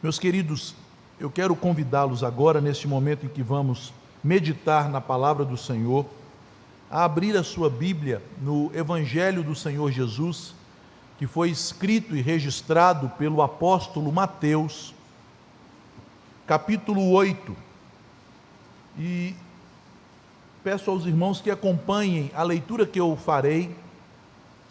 Meus queridos, eu quero convidá-los agora, neste momento em que vamos meditar na palavra do Senhor, a abrir a sua Bíblia no Evangelho do Senhor Jesus, que foi escrito e registrado pelo apóstolo Mateus, capítulo 8. E peço aos irmãos que acompanhem a leitura que eu farei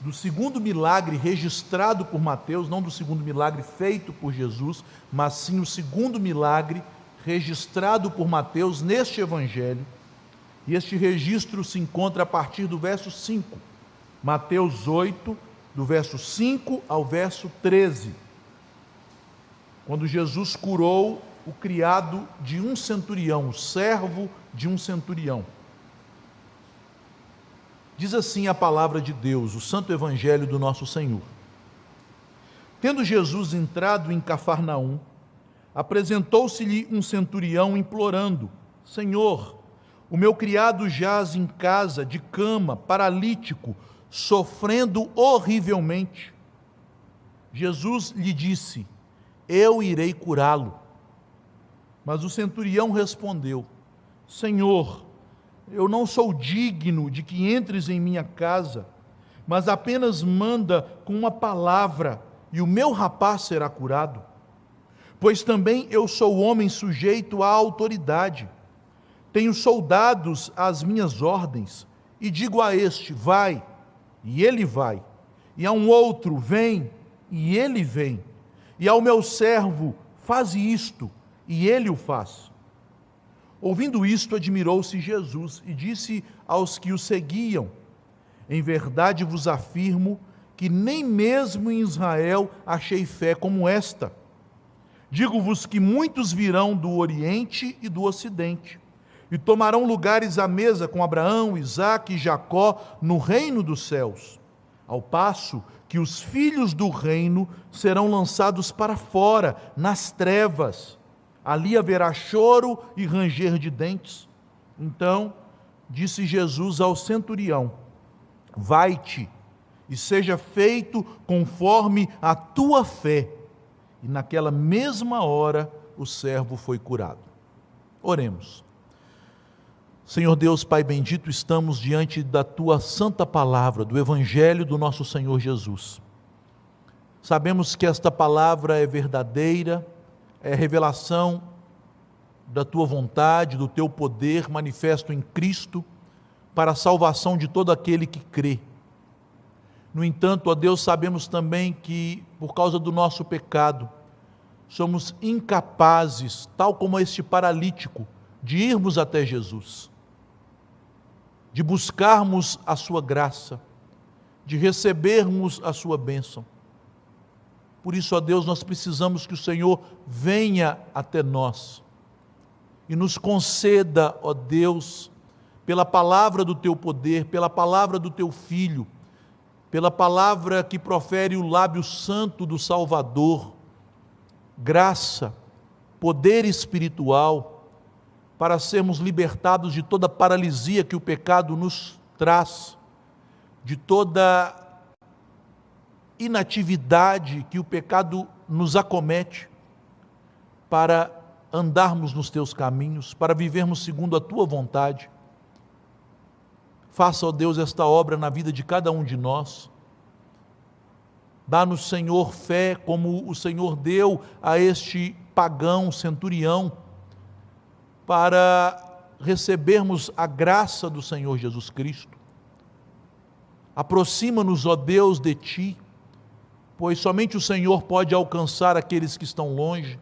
do segundo milagre registrado por Mateus, não do segundo milagre feito por Jesus, mas sim o segundo milagre registrado por Mateus neste Evangelho. E este registro se encontra a partir do verso 5, Mateus 8, do verso 5 ao verso 13, quando Jesus curou o criado de um centurião, o servo de um centurião. Diz assim a palavra de Deus, o santo evangelho do nosso Senhor. Tendo Jesus entrado em Cafarnaum, apresentou-se-lhe um centurião implorando: Senhor, o meu criado jaz em casa, de cama, paralítico, sofrendo horrivelmente. Jesus lhe disse: eu irei curá-lo. Mas o centurião respondeu: Senhor, eu não sou digno de que entres em minha casa, mas apenas manda com uma palavra e o meu rapaz será curado. Pois também eu sou homem sujeito à autoridade. Tenho soldados às minhas ordens, e digo a este: vai, e ele vai. E a um outro: vem, e ele vem. E ao meu servo: faze isto, e ele o faz. Ouvindo isto, admirou-se Jesus e disse aos que o seguiam: em verdade vos afirmo que nem mesmo em Israel achei fé como esta. Digo-vos que muitos virão do Oriente e do Ocidente, e tomarão lugares à mesa com Abraão, Isaque e Jacó no reino dos céus, ao passo que os filhos do reino serão lançados para fora, nas trevas. Ali haverá choro e ranger de dentes. Então disse Jesus ao centurião: vai-te, e seja feito conforme a tua fé. E naquela mesma hora o servo foi curado. Oremos. Senhor Deus, Pai bendito, estamos diante da tua santa palavra, do Evangelho do nosso Senhor Jesus. Sabemos que esta palavra é verdadeira, é revelação da tua vontade, do teu poder manifesto em Cristo para a salvação de todo aquele que crê. No entanto, ó Deus, sabemos também que por causa do nosso pecado somos incapazes, tal como este paralítico, de irmos até Jesus, de buscarmos a sua graça, de recebermos a sua bênção. Por isso, ó Deus, nós precisamos que o Senhor venha até nós e nos conceda, ó Deus, pela palavra do teu poder, pela palavra do teu Filho, pela palavra que profere o lábio santo do Salvador, graça, poder espiritual, para sermos libertados de toda paralisia que o pecado nos traz, de toda inatividade que o pecado nos acomete, para andarmos nos teus caminhos, para vivermos segundo a tua vontade. Faça, ó Deus, esta obra na vida de cada um de nós. Dá-nos, Senhor, fé como o Senhor deu a este pagão centurião, para recebermos a graça do Senhor Jesus Cristo. Aproxima-nos, ó Deus, de ti, pois somente o Senhor pode alcançar aqueles que estão longe,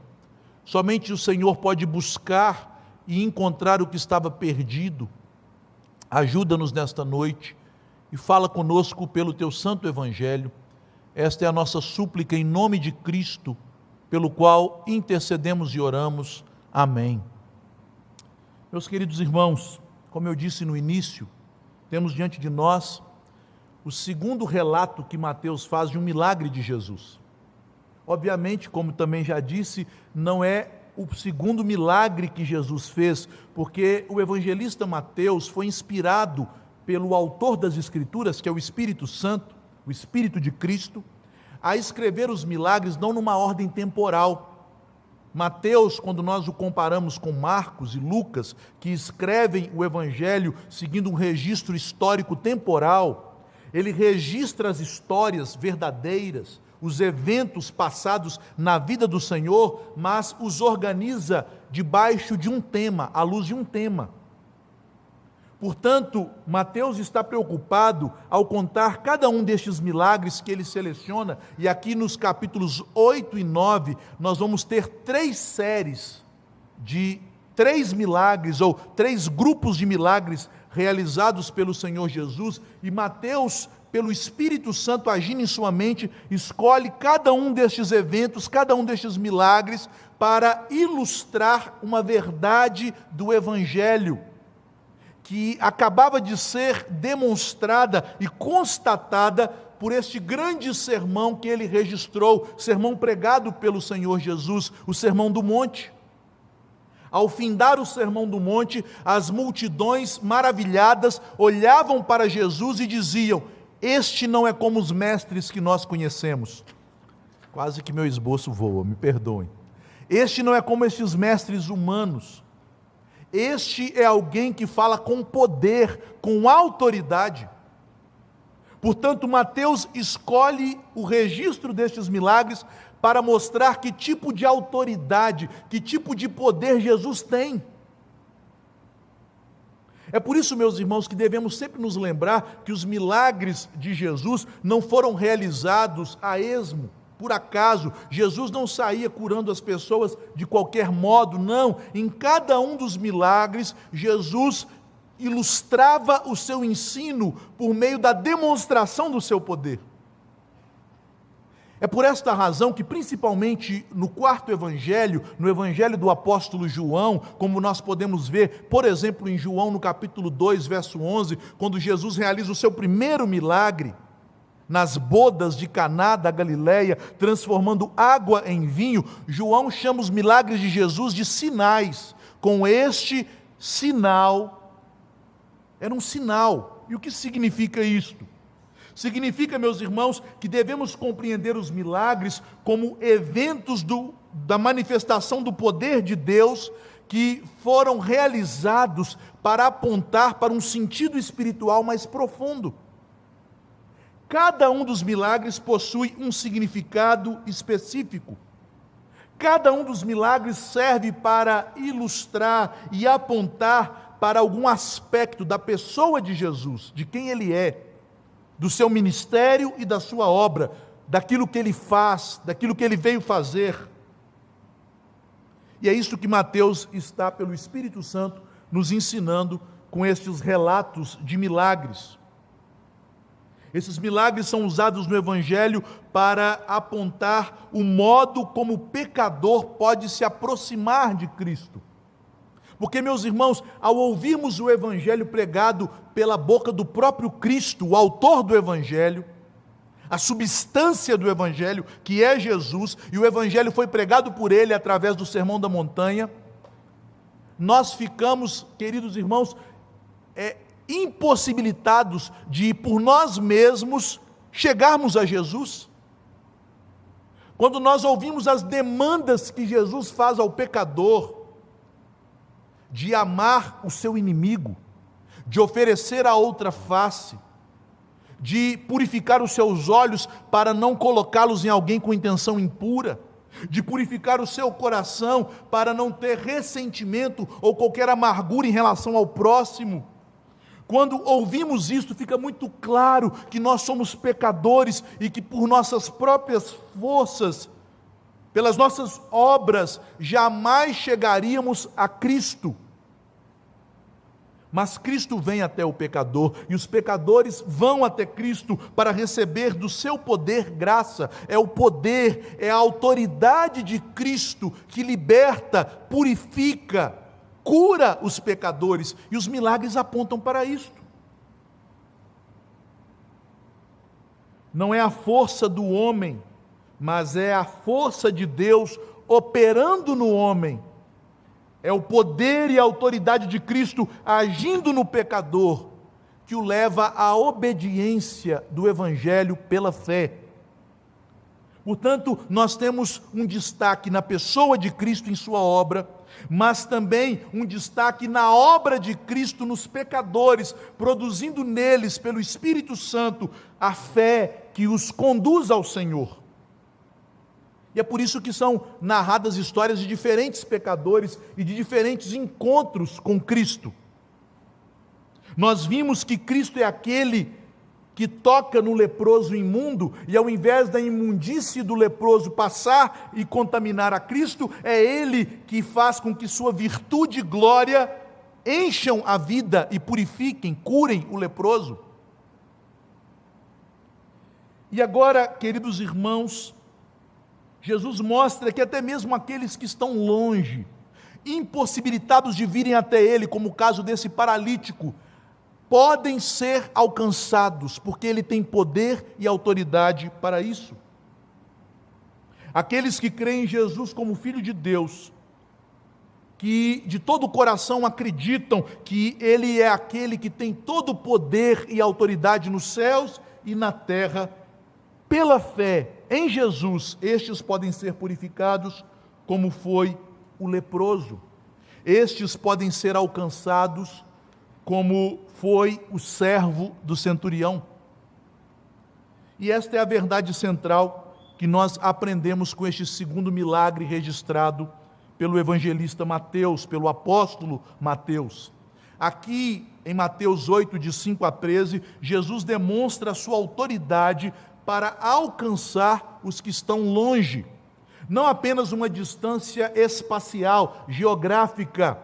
somente o Senhor pode buscar e encontrar o que estava perdido. Ajuda-nos nesta noite e fala conosco pelo teu santo evangelho. Esta é a nossa súplica em nome de Cristo, pelo qual intercedemos e oramos. Amém. Meus queridos irmãos, como eu disse no início, temos diante de nós o segundo relato que Mateus faz de um milagre de Jesus. Obviamente, como também já disse, não é o segundo milagre que Jesus fez, porque o evangelista Mateus foi inspirado pelo autor das Escrituras, que é o Espírito Santo, o Espírito de Cristo, a escrever os milagres não numa ordem temporal, Mateus, quando nós o comparamos com Marcos e Lucas, que escrevem o Evangelho seguindo um registro histórico temporal, ele registra as histórias verdadeiras, os eventos passados na vida do Senhor, mas os organiza debaixo de um tema, à luz de um tema. Portanto, Mateus está preocupado ao contar cada um destes milagres que ele seleciona, e aqui nos capítulos 8 e 9, nós vamos ter 3 séries de 3 milagres, ou 3 grupos de milagres realizados pelo Senhor Jesus, e Mateus, pelo Espírito Santo agindo em sua mente, escolhe cada um destes eventos, cada um destes milagres, para ilustrar uma verdade do Evangelho, que acabava de ser demonstrada e constatada por este grande sermão que ele registrou, sermão pregado pelo Senhor Jesus, o Sermão do Monte. Ao findar o Sermão do Monte, as multidões maravilhadas olhavam para Jesus e diziam: este não é como os mestres que nós conhecemos. Quase que meu esboço voa, me perdoem. Este não é como estes mestres humanos. Este é alguém que fala com poder, com autoridade. Portanto, Mateus escolhe o registro destes milagres para mostrar que tipo de autoridade, que tipo de poder Jesus tem. É por isso, meus irmãos, que devemos sempre nos lembrar que os milagres de Jesus não foram realizados a esmo, por acaso. Jesus não saía curando as pessoas de qualquer modo, não. Em cada um dos milagres, Jesus ilustrava o seu ensino por meio da demonstração do seu poder. É por esta razão que, principalmente no 4º evangelho, no evangelho do apóstolo João, como nós podemos ver, por exemplo, em João, no capítulo 2, verso 11, quando Jesus realiza o seu primeiro milagre, nas bodas de Caná da Galileia, transformando água em vinho, João chama os milagres de Jesus de sinais. Com este sinal, era um sinal. E o que significa isto? Significa, meus irmãos, que devemos compreender os milagres como eventos da manifestação do poder de Deus, que foram realizados para apontar para um sentido espiritual mais profundo. Cada um dos milagres possui um significado específico. Cada um dos milagres serve para ilustrar e apontar para algum aspecto da pessoa de Jesus, de quem ele é, do seu ministério e da sua obra, daquilo que ele faz, daquilo que ele veio fazer. E é isso que Mateus está, pelo Espírito Santo, nos ensinando com estes relatos de milagres. Esses milagres são usados no Evangelho para apontar o modo como o pecador pode se aproximar de Cristo. Porque, meus irmãos, ao ouvirmos o Evangelho pregado pela boca do próprio Cristo, o autor do Evangelho, a substância do Evangelho, que é Jesus, e o Evangelho foi pregado por ele através do Sermão da Montanha, nós ficamos, queridos irmãos, impossibilitados de, por nós mesmos, chegarmos a Jesus. Quando nós ouvimos as demandas que Jesus faz ao pecador, de amar o seu inimigo, de oferecer a outra face, de purificar os seus olhos para não colocá-los em alguém com intenção impura, de purificar o seu coração para não ter ressentimento ou qualquer amargura em relação ao próximo. Quando ouvimos isto, fica muito claro que nós somos pecadores e que por nossas próprias forças, pelas nossas obras, jamais chegaríamos a Cristo. Mas Cristo vem até o pecador, e os pecadores vão até Cristo para receber do seu poder graça. É o poder, é a autoridade de Cristo que liberta, purifica, cura os pecadores, e os milagres apontam para isto. Não é a força do homem, mas é a força de Deus operando no homem. É o poder e a autoridade de Cristo agindo no pecador que o leva à obediência do Evangelho pela fé. Portanto, nós temos um destaque na pessoa de Cristo em sua obra, mas também um destaque na obra de Cristo nos pecadores, produzindo neles, pelo Espírito Santo, a fé que os conduz ao Senhor. E é por isso que são narradas histórias de diferentes pecadores e de diferentes encontros com Cristo. Nós vimos que Cristo é aquele que toca no leproso imundo, e ao invés da imundície do leproso passar e contaminar a Cristo, é Ele que faz com que sua virtude e glória encham a vida e purifiquem, curem o leproso. E agora, queridos irmãos, Jesus mostra que até mesmo aqueles que estão longe, impossibilitados de virem até Ele, como o caso desse paralítico, podem ser alcançados, porque Ele tem poder e autoridade para isso. Aqueles que creem em Jesus como Filho de Deus, que de todo o coração acreditam que Ele é aquele que tem todo o poder e autoridade nos céus e na terra, pela fé em Jesus, estes podem ser purificados, como foi o leproso. Estes podem ser alcançados, como foi o servo do centurião. E esta é a verdade central que nós aprendemos com este segundo milagre registrado pelo evangelista Mateus, pelo apóstolo Mateus. Aqui em Mateus 8, de 5 a 13, Jesus demonstra a sua autoridade para alcançar os que estão longe. Não apenas uma distância espacial, geográfica,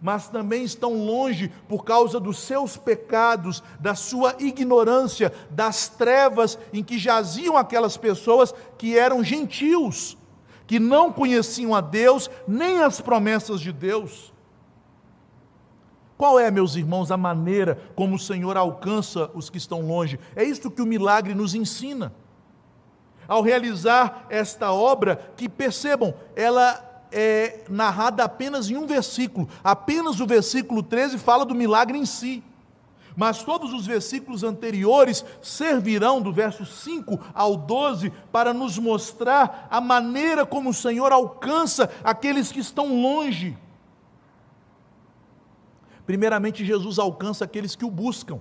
mas também estão longe por causa dos seus pecados, da sua ignorância, das trevas em que jaziam aquelas pessoas que eram gentios, que não conheciam a Deus, nem as promessas de Deus. Qual é, meus irmãos, a maneira como o Senhor alcança os que estão longe? É isto que o milagre nos ensina. Ao realizar esta obra, que percebam, ela é narrada apenas em um versículo. Apenas o versículo 13 fala do milagre em si. Mas todos os versículos anteriores servirão, do verso 5 ao 12, para nos mostrar a maneira como o Senhor alcança aqueles que estão longe. Primeiramente, Jesus alcança aqueles que o buscam.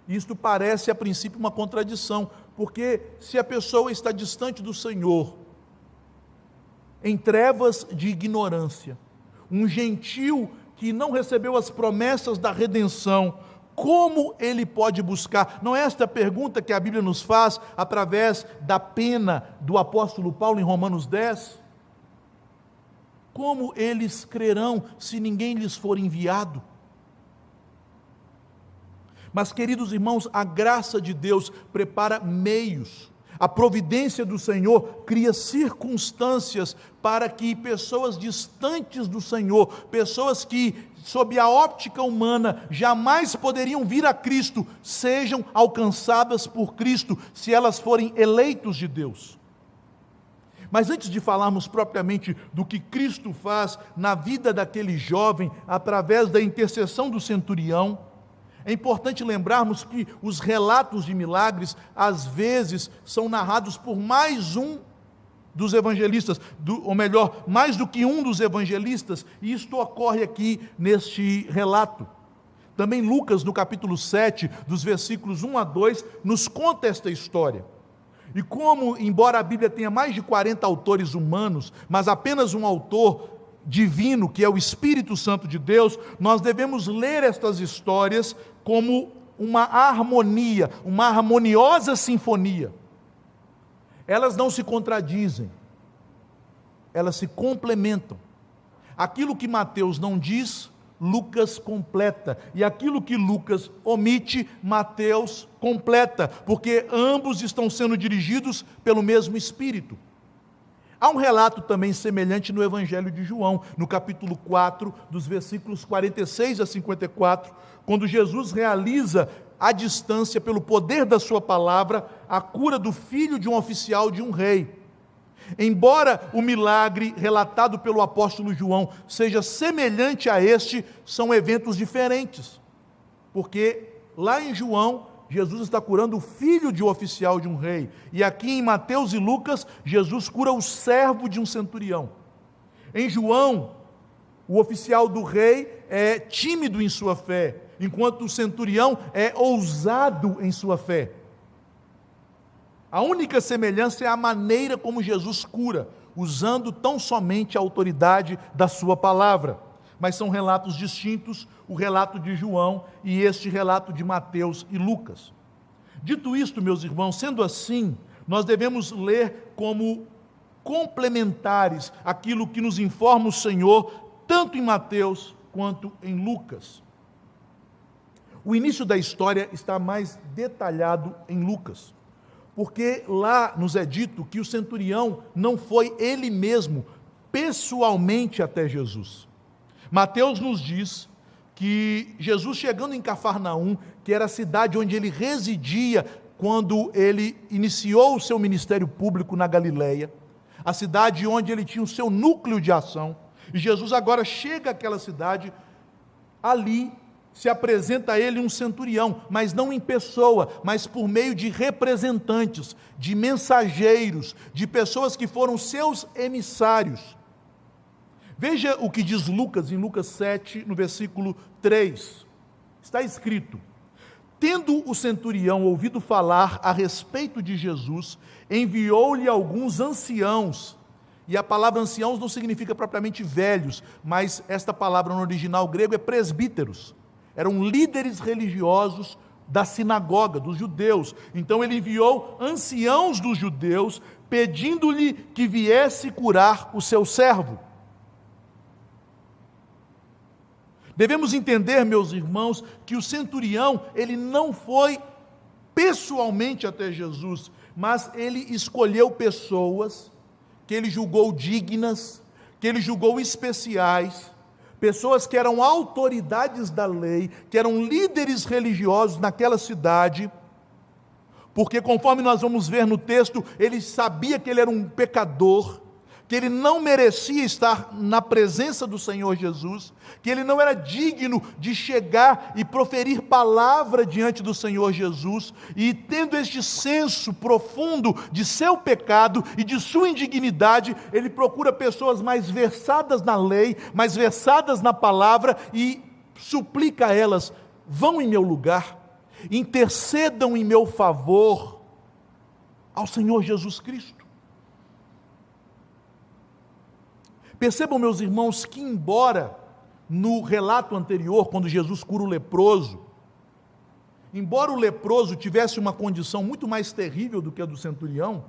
Isto parece, a princípio, uma contradição, porque se a pessoa está distante do Senhor, em trevas de ignorância, um gentio que não recebeu as promessas da redenção, como ele pode buscar? Não é esta a pergunta que a Bíblia nos faz através da pena do apóstolo Paulo em Romanos 10? Como eles crerão se ninguém lhes for enviado? Mas, queridos irmãos, a graça de Deus prepara meios. A providência do Senhor cria circunstâncias para que pessoas distantes do Senhor, pessoas que, sob a óptica humana, jamais poderiam vir a Cristo, sejam alcançadas por Cristo, se elas forem eleitos de Deus. Mas antes de falarmos propriamente do que Cristo faz na vida daquele jovem, através da intercessão do centurião, é importante lembrarmos que os relatos de milagres, às vezes, são narrados por mais um dos evangelistas, ou melhor, mais do que um dos evangelistas, e isto ocorre aqui neste relato. Também Lucas, no capítulo 7, dos versículos 1 a 2, nos conta esta história. E como, embora a Bíblia tenha mais de 40 autores humanos, mas apenas um autor divino, que é o Espírito Santo de Deus, nós devemos ler estas histórias como uma harmonia, uma harmoniosa sinfonia. Elas não se contradizem, elas se complementam. Aquilo que Mateus não diz, Lucas completa, e aquilo que Lucas omite, Mateus completa, porque ambos estão sendo dirigidos pelo mesmo Espírito. Há um relato também semelhante no Evangelho de João, no capítulo 4, dos versículos 46 a 54, quando Jesus realiza à distância, pelo poder da sua palavra, a cura do filho de um oficial de um rei. Embora o milagre relatado pelo apóstolo João seja semelhante a este, são eventos diferentes, porque lá em João, Jesus está curando o filho de um oficial de um rei. E aqui em Mateus e Lucas, Jesus cura o servo de um centurião. Em João, o oficial do rei é tímido em sua fé, enquanto o centurião é ousado em sua fé. A única semelhança é a maneira como Jesus cura, usando tão somente a autoridade da sua palavra. Mas são relatos distintos, o relato de João e este relato de Mateus e Lucas. Dito isto, meus irmãos, sendo assim, nós devemos ler como complementares aquilo que nos informa o Senhor, tanto em Mateus quanto em Lucas. O início da história está mais detalhado em Lucas, porque lá nos é dito que o centurião não foi ele mesmo, pessoalmente até Jesus. Mateus nos diz que Jesus, chegando em Cafarnaum, que era a cidade onde ele residia quando ele iniciou o seu ministério público na Galileia, a cidade onde ele tinha o seu núcleo de ação, e Jesus agora chega àquela cidade, ali se apresenta a ele um centurião, mas não em pessoa, mas por meio de representantes, de mensageiros, de pessoas que foram seus emissários. Veja o que diz Lucas, em Lucas 7, no versículo 3. Está escrito: tendo o centurião ouvido falar a respeito de Jesus, enviou-lhe alguns anciãos. E a palavra anciãos não significa propriamente velhos, mas esta palavra no original grego é presbíteros. Eram líderes religiosos da sinagoga, dos judeus. Então ele enviou anciãos dos judeus, pedindo-lhe que viesse curar o seu servo. Devemos entender, meus irmãos, que o centurião, ele não foi pessoalmente até Jesus, mas ele escolheu pessoas que ele julgou dignas, que ele julgou especiais, pessoas que eram autoridades da lei, que eram líderes religiosos naquela cidade, porque conforme nós vamos ver no texto, ele sabia que ele era um pecador, que ele não merecia estar na presença do Senhor Jesus, que ele não era digno de chegar e proferir palavra diante do Senhor Jesus, e tendo este senso profundo de seu pecado e de sua indignidade, ele procura pessoas mais versadas na lei, mais versadas na palavra, e suplica a elas: vão em meu lugar, intercedam em meu favor ao Senhor Jesus Cristo. Percebam, meus irmãos, que embora no relato anterior, quando Jesus cura o leproso, embora o leproso tivesse uma condição muito mais terrível do que a do centurião,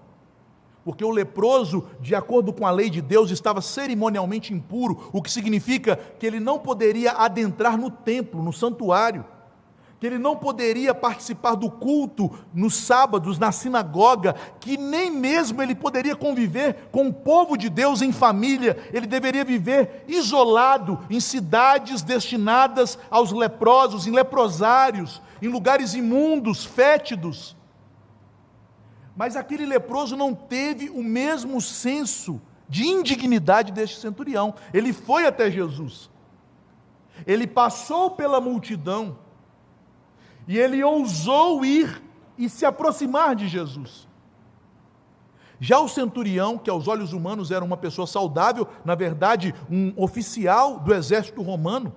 porque o leproso, de acordo com a lei de Deus, estava cerimonialmente impuro, o que significa que ele não poderia adentrar no templo, no santuário, que ele não poderia participar do culto nos sábados, na sinagoga, que nem mesmo ele poderia conviver com o povo de Deus em família, ele deveria viver isolado em cidades destinadas aos leprosos, em leprosários, em lugares imundos, fétidos. Mas aquele leproso não teve o mesmo senso de indignidade deste centurião. Ele foi até Jesus, ele passou pela multidão, e ele ousou ir e se aproximar de Jesus. Já o centurião, que aos olhos humanos era uma pessoa saudável, na verdade, um oficial do exército romano,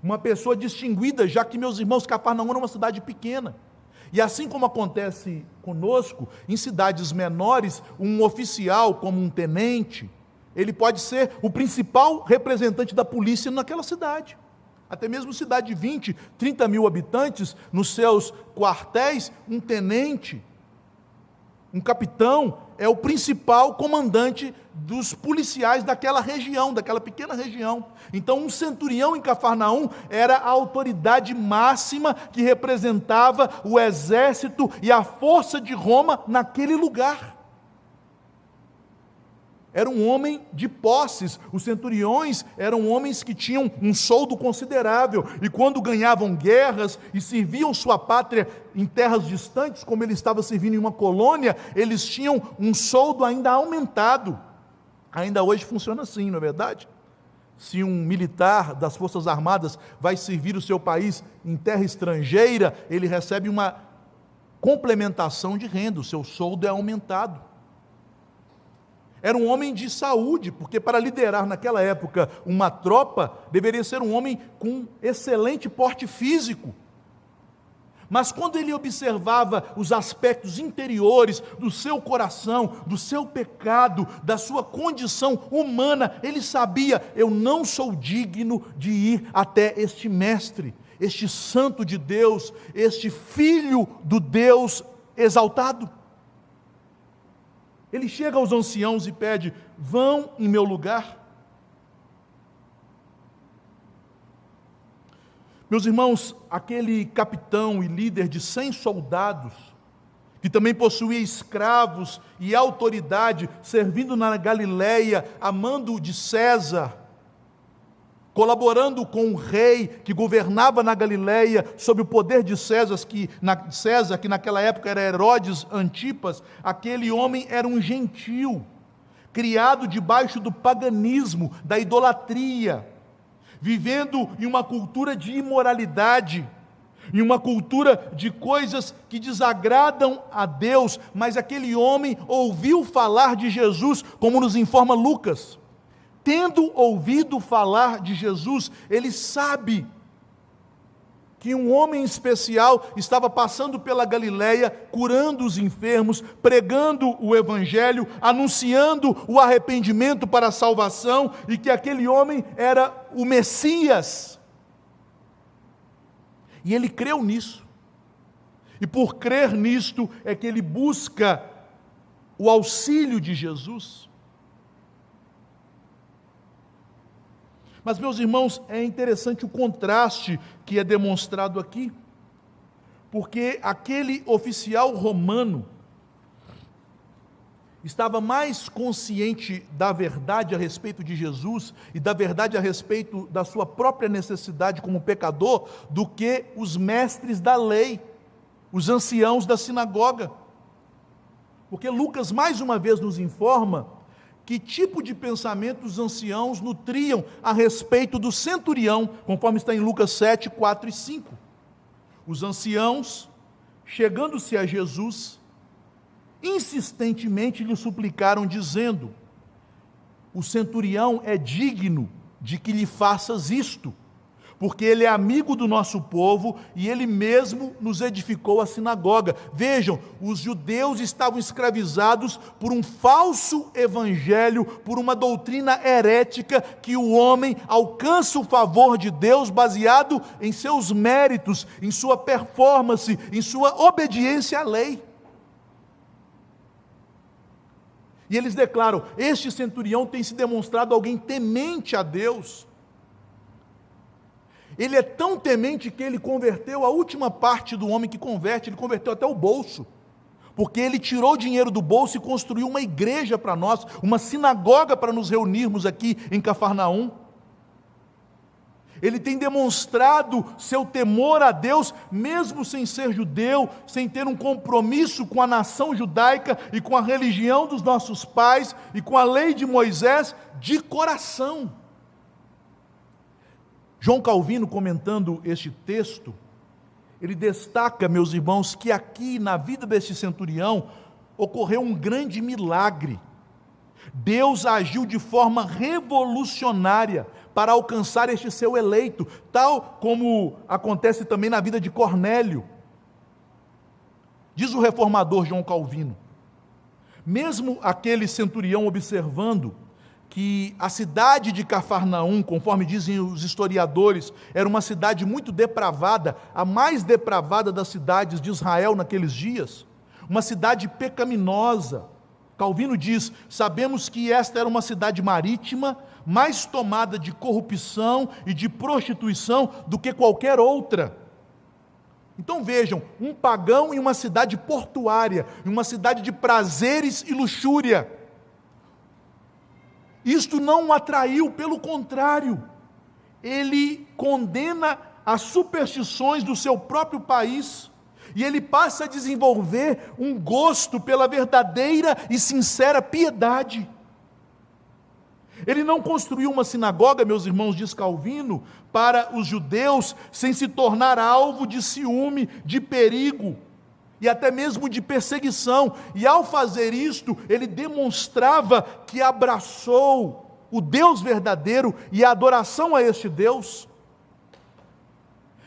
uma pessoa distinguida, já que, meus irmãos, Cafarnaum era uma cidade pequena. E assim como acontece conosco, em cidades menores, um oficial, como um tenente, ele pode ser o principal representante da polícia naquela cidade. Até mesmo cidade de 20, 30 mil habitantes, nos seus quartéis, um tenente, um capitão, é o principal comandante dos policiais daquela região, daquela pequena região. Então, um centurião em Cafarnaum era a autoridade máxima que representava o exército e a força de Roma naquele lugar. Era um homem de posses. Os centuriões eram homens que tinham um soldo considerável, e quando ganhavam guerras e serviam sua pátria em terras distantes, como ele estava servindo em uma colônia, eles tinham um soldo ainda aumentado. Ainda hoje funciona assim, não é verdade? Se um militar das Forças Armadas vai servir o seu país em terra estrangeira, ele recebe uma complementação de renda, o seu soldo é aumentado. Era um homem de saúde, porque para liderar naquela época uma tropa, deveria ser um homem com excelente porte físico. Mas quando ele observava os aspectos interiores do seu coração, do seu pecado, da sua condição humana, ele sabia: eu não sou digno de ir até este mestre, este santo de Deus, este filho do Deus exaltado. Ele chega aos anciãos e pede: vão em meu lugar. Meus irmãos, aquele capitão e líder de 100 soldados, que também possuía escravos e autoridade, servindo na Galileia, a mando de César, colaborando com o rei que governava na Galileia, sob o poder de César, que naquela época era Herodes Antipas. Aquele homem era um gentil, criado debaixo do paganismo, da idolatria, vivendo em uma cultura de imoralidade, em uma cultura de coisas que desagradam a Deus. Mas aquele homem ouviu falar de Jesus, como nos informa Lucas. Tendo ouvido falar de Jesus, ele sabe que um homem especial estava passando pela Galileia, curando os enfermos, pregando o evangelho, anunciando o arrependimento para a salvação, e que aquele homem era o Messias. E ele creu nisso. E por crer nisto é que ele busca o auxílio de Jesus. Mas, meus irmãos, é interessante o contraste que é demonstrado aqui, porque aquele oficial romano estava mais consciente da verdade a respeito de Jesus e da verdade a respeito da sua própria necessidade como pecador do que os mestres da lei, os anciãos da sinagoga. Porque Lucas mais uma vez nos informa que tipo de pensamento os anciãos nutriam a respeito do centurião, conforme está em Lucas 7, 4 e 5. Os anciãos, chegando-se a Jesus, insistentemente lhe suplicaram, dizendo: o centurião é digno de que lhe faças isto, porque ele é amigo do nosso povo e ele mesmo nos edificou a sinagoga. Vejam, os judeus estavam escravizados por um falso evangelho, por uma doutrina herética, que o homem alcança o favor de Deus baseado em seus méritos, em sua performance, em sua obediência à lei. E eles declaram: este centurião tem se demonstrado alguém temente a Deus. Ele é tão temente que ele converteu a última parte do homem que converte, ele converteu até o bolso, porque ele tirou dinheiro do bolso e construiu uma igreja para nós, uma sinagoga para nos reunirmos aqui em Cafarnaum. Ele tem demonstrado seu temor a Deus, mesmo sem ser judeu, sem ter um compromisso com a nação judaica e com a religião dos nossos pais e com a lei de Moisés, de coração. João Calvino, comentando este texto, ele destaca, meus irmãos, que aqui na vida deste centurião ocorreu um grande milagre. Deus agiu de forma revolucionária para alcançar este seu eleito, tal como acontece também na vida de Cornélio. Diz o reformador João Calvino: mesmo aquele centurião observando que a cidade de Cafarnaum, conforme dizem os historiadores, era uma cidade muito depravada, a mais depravada das cidades de Israel naqueles dias, uma cidade pecaminosa. Calvino diz: sabemos que esta era uma cidade marítima, mais tomada de corrupção e de prostituição do que qualquer outra. Então vejam, um pagão em uma cidade portuária, em uma cidade de prazeres e luxúria. Isto não o atraiu, pelo contrário, ele condena as superstições do seu próprio país, e ele passa a desenvolver um gosto pela verdadeira e sincera piedade. Ele não construiu uma sinagoga, meus irmãos, diz Calvino, para os judeus, sem se tornar alvo de ciúme, de perigo. e até mesmo de perseguição, e ao fazer isto, ele demonstrava que abraçou o Deus verdadeiro e a adoração a este Deus.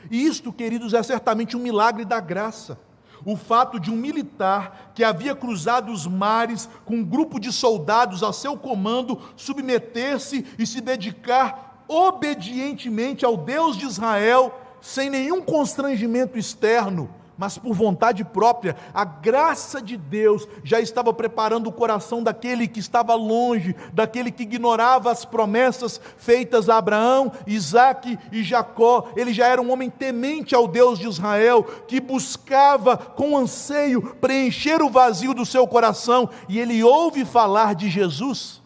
E isto, queridos, é certamente um milagre da graça. O fato de um militar que havia cruzado os mares com um grupo de soldados a seu comando, submeter-se e se dedicar obedientemente ao Deus de Israel, sem nenhum constrangimento externo, mas por vontade própria. A graça de Deus já estava preparando o coração daquele que estava longe, daquele que ignorava as promessas feitas a Abraão, Isaque e Jacó. Ele já era um homem temente ao Deus de Israel, que buscava com anseio preencher o vazio do seu coração, e ele ouve falar de Jesus.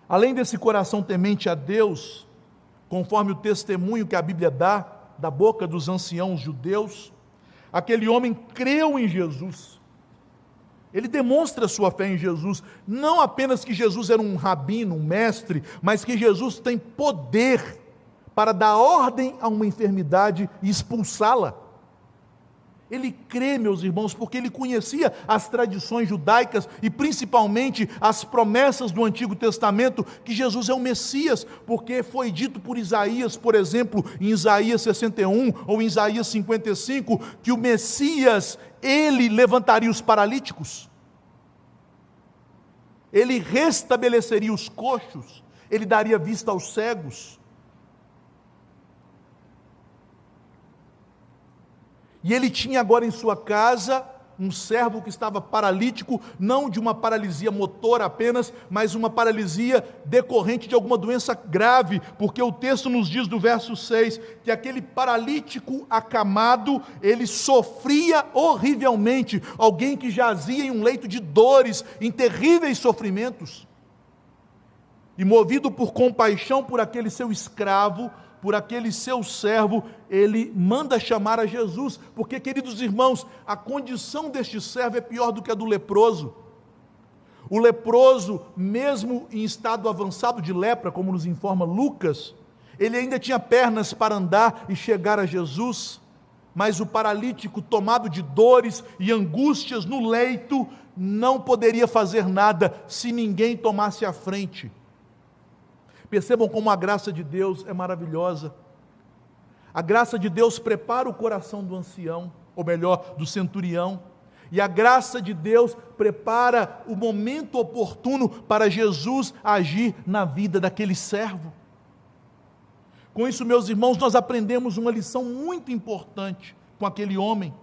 Além desse coração temente a Deus, conforme o testemunho que a Bíblia dá da boca dos anciãos judeus, aquele homem creu em Jesus. Ele demonstra sua fé em Jesus, não apenas que Jesus era um rabino, um mestre, mas que Jesus tem poder para dar ordem a uma enfermidade e expulsá-la. Ele crê, meus irmãos, porque ele conhecia as tradições judaicas e principalmente as promessas do Antigo Testamento, que Jesus é o Messias, porque foi dito por Isaías, por exemplo, em Isaías 61 ou em Isaías 55, que o Messias, ele levantaria os paralíticos, ele restabeleceria os coxos, ele daria vista aos cegos. E ele tinha agora em sua casa um servo que estava paralítico, não de uma paralisia motora apenas, mas uma paralisia decorrente de alguma doença grave, porque o texto nos diz do verso 6, que aquele paralítico acamado, ele sofria horrivelmente, alguém que jazia em um leito de dores, em terríveis sofrimentos, e movido por compaixão por aquele seu escravo, por aquele seu servo, ele manda chamar a Jesus, porque, queridos irmãos, a condição deste servo é pior do que a do leproso. O leproso, mesmo em estado avançado de lepra, como nos informa Lucas, ele ainda tinha pernas para andar e chegar a Jesus, mas o paralítico, tomado de dores e angústias no leito, não poderia fazer nada se ninguém tomasse a frente. Percebam como a graça de Deus é maravilhosa. A graça de Deus prepara o coração do ancião, ou melhor, do centurião, e a graça de Deus prepara o momento oportuno para Jesus agir na vida daquele servo. Com isso, meus irmãos, nós aprendemos uma lição muito importante com aquele homem.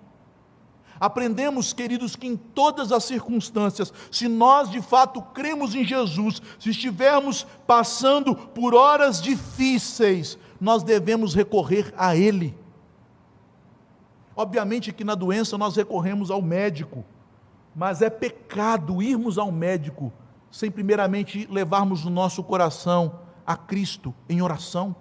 Aprendemos, queridos, que em todas as circunstâncias, se nós de fato cremos em Jesus, se estivermos passando por horas difíceis, nós devemos recorrer a Ele. Obviamente que na doença nós recorremos ao médico, mas é pecado irmos ao médico sem primeiramente levarmos o nosso coração a Cristo em oração.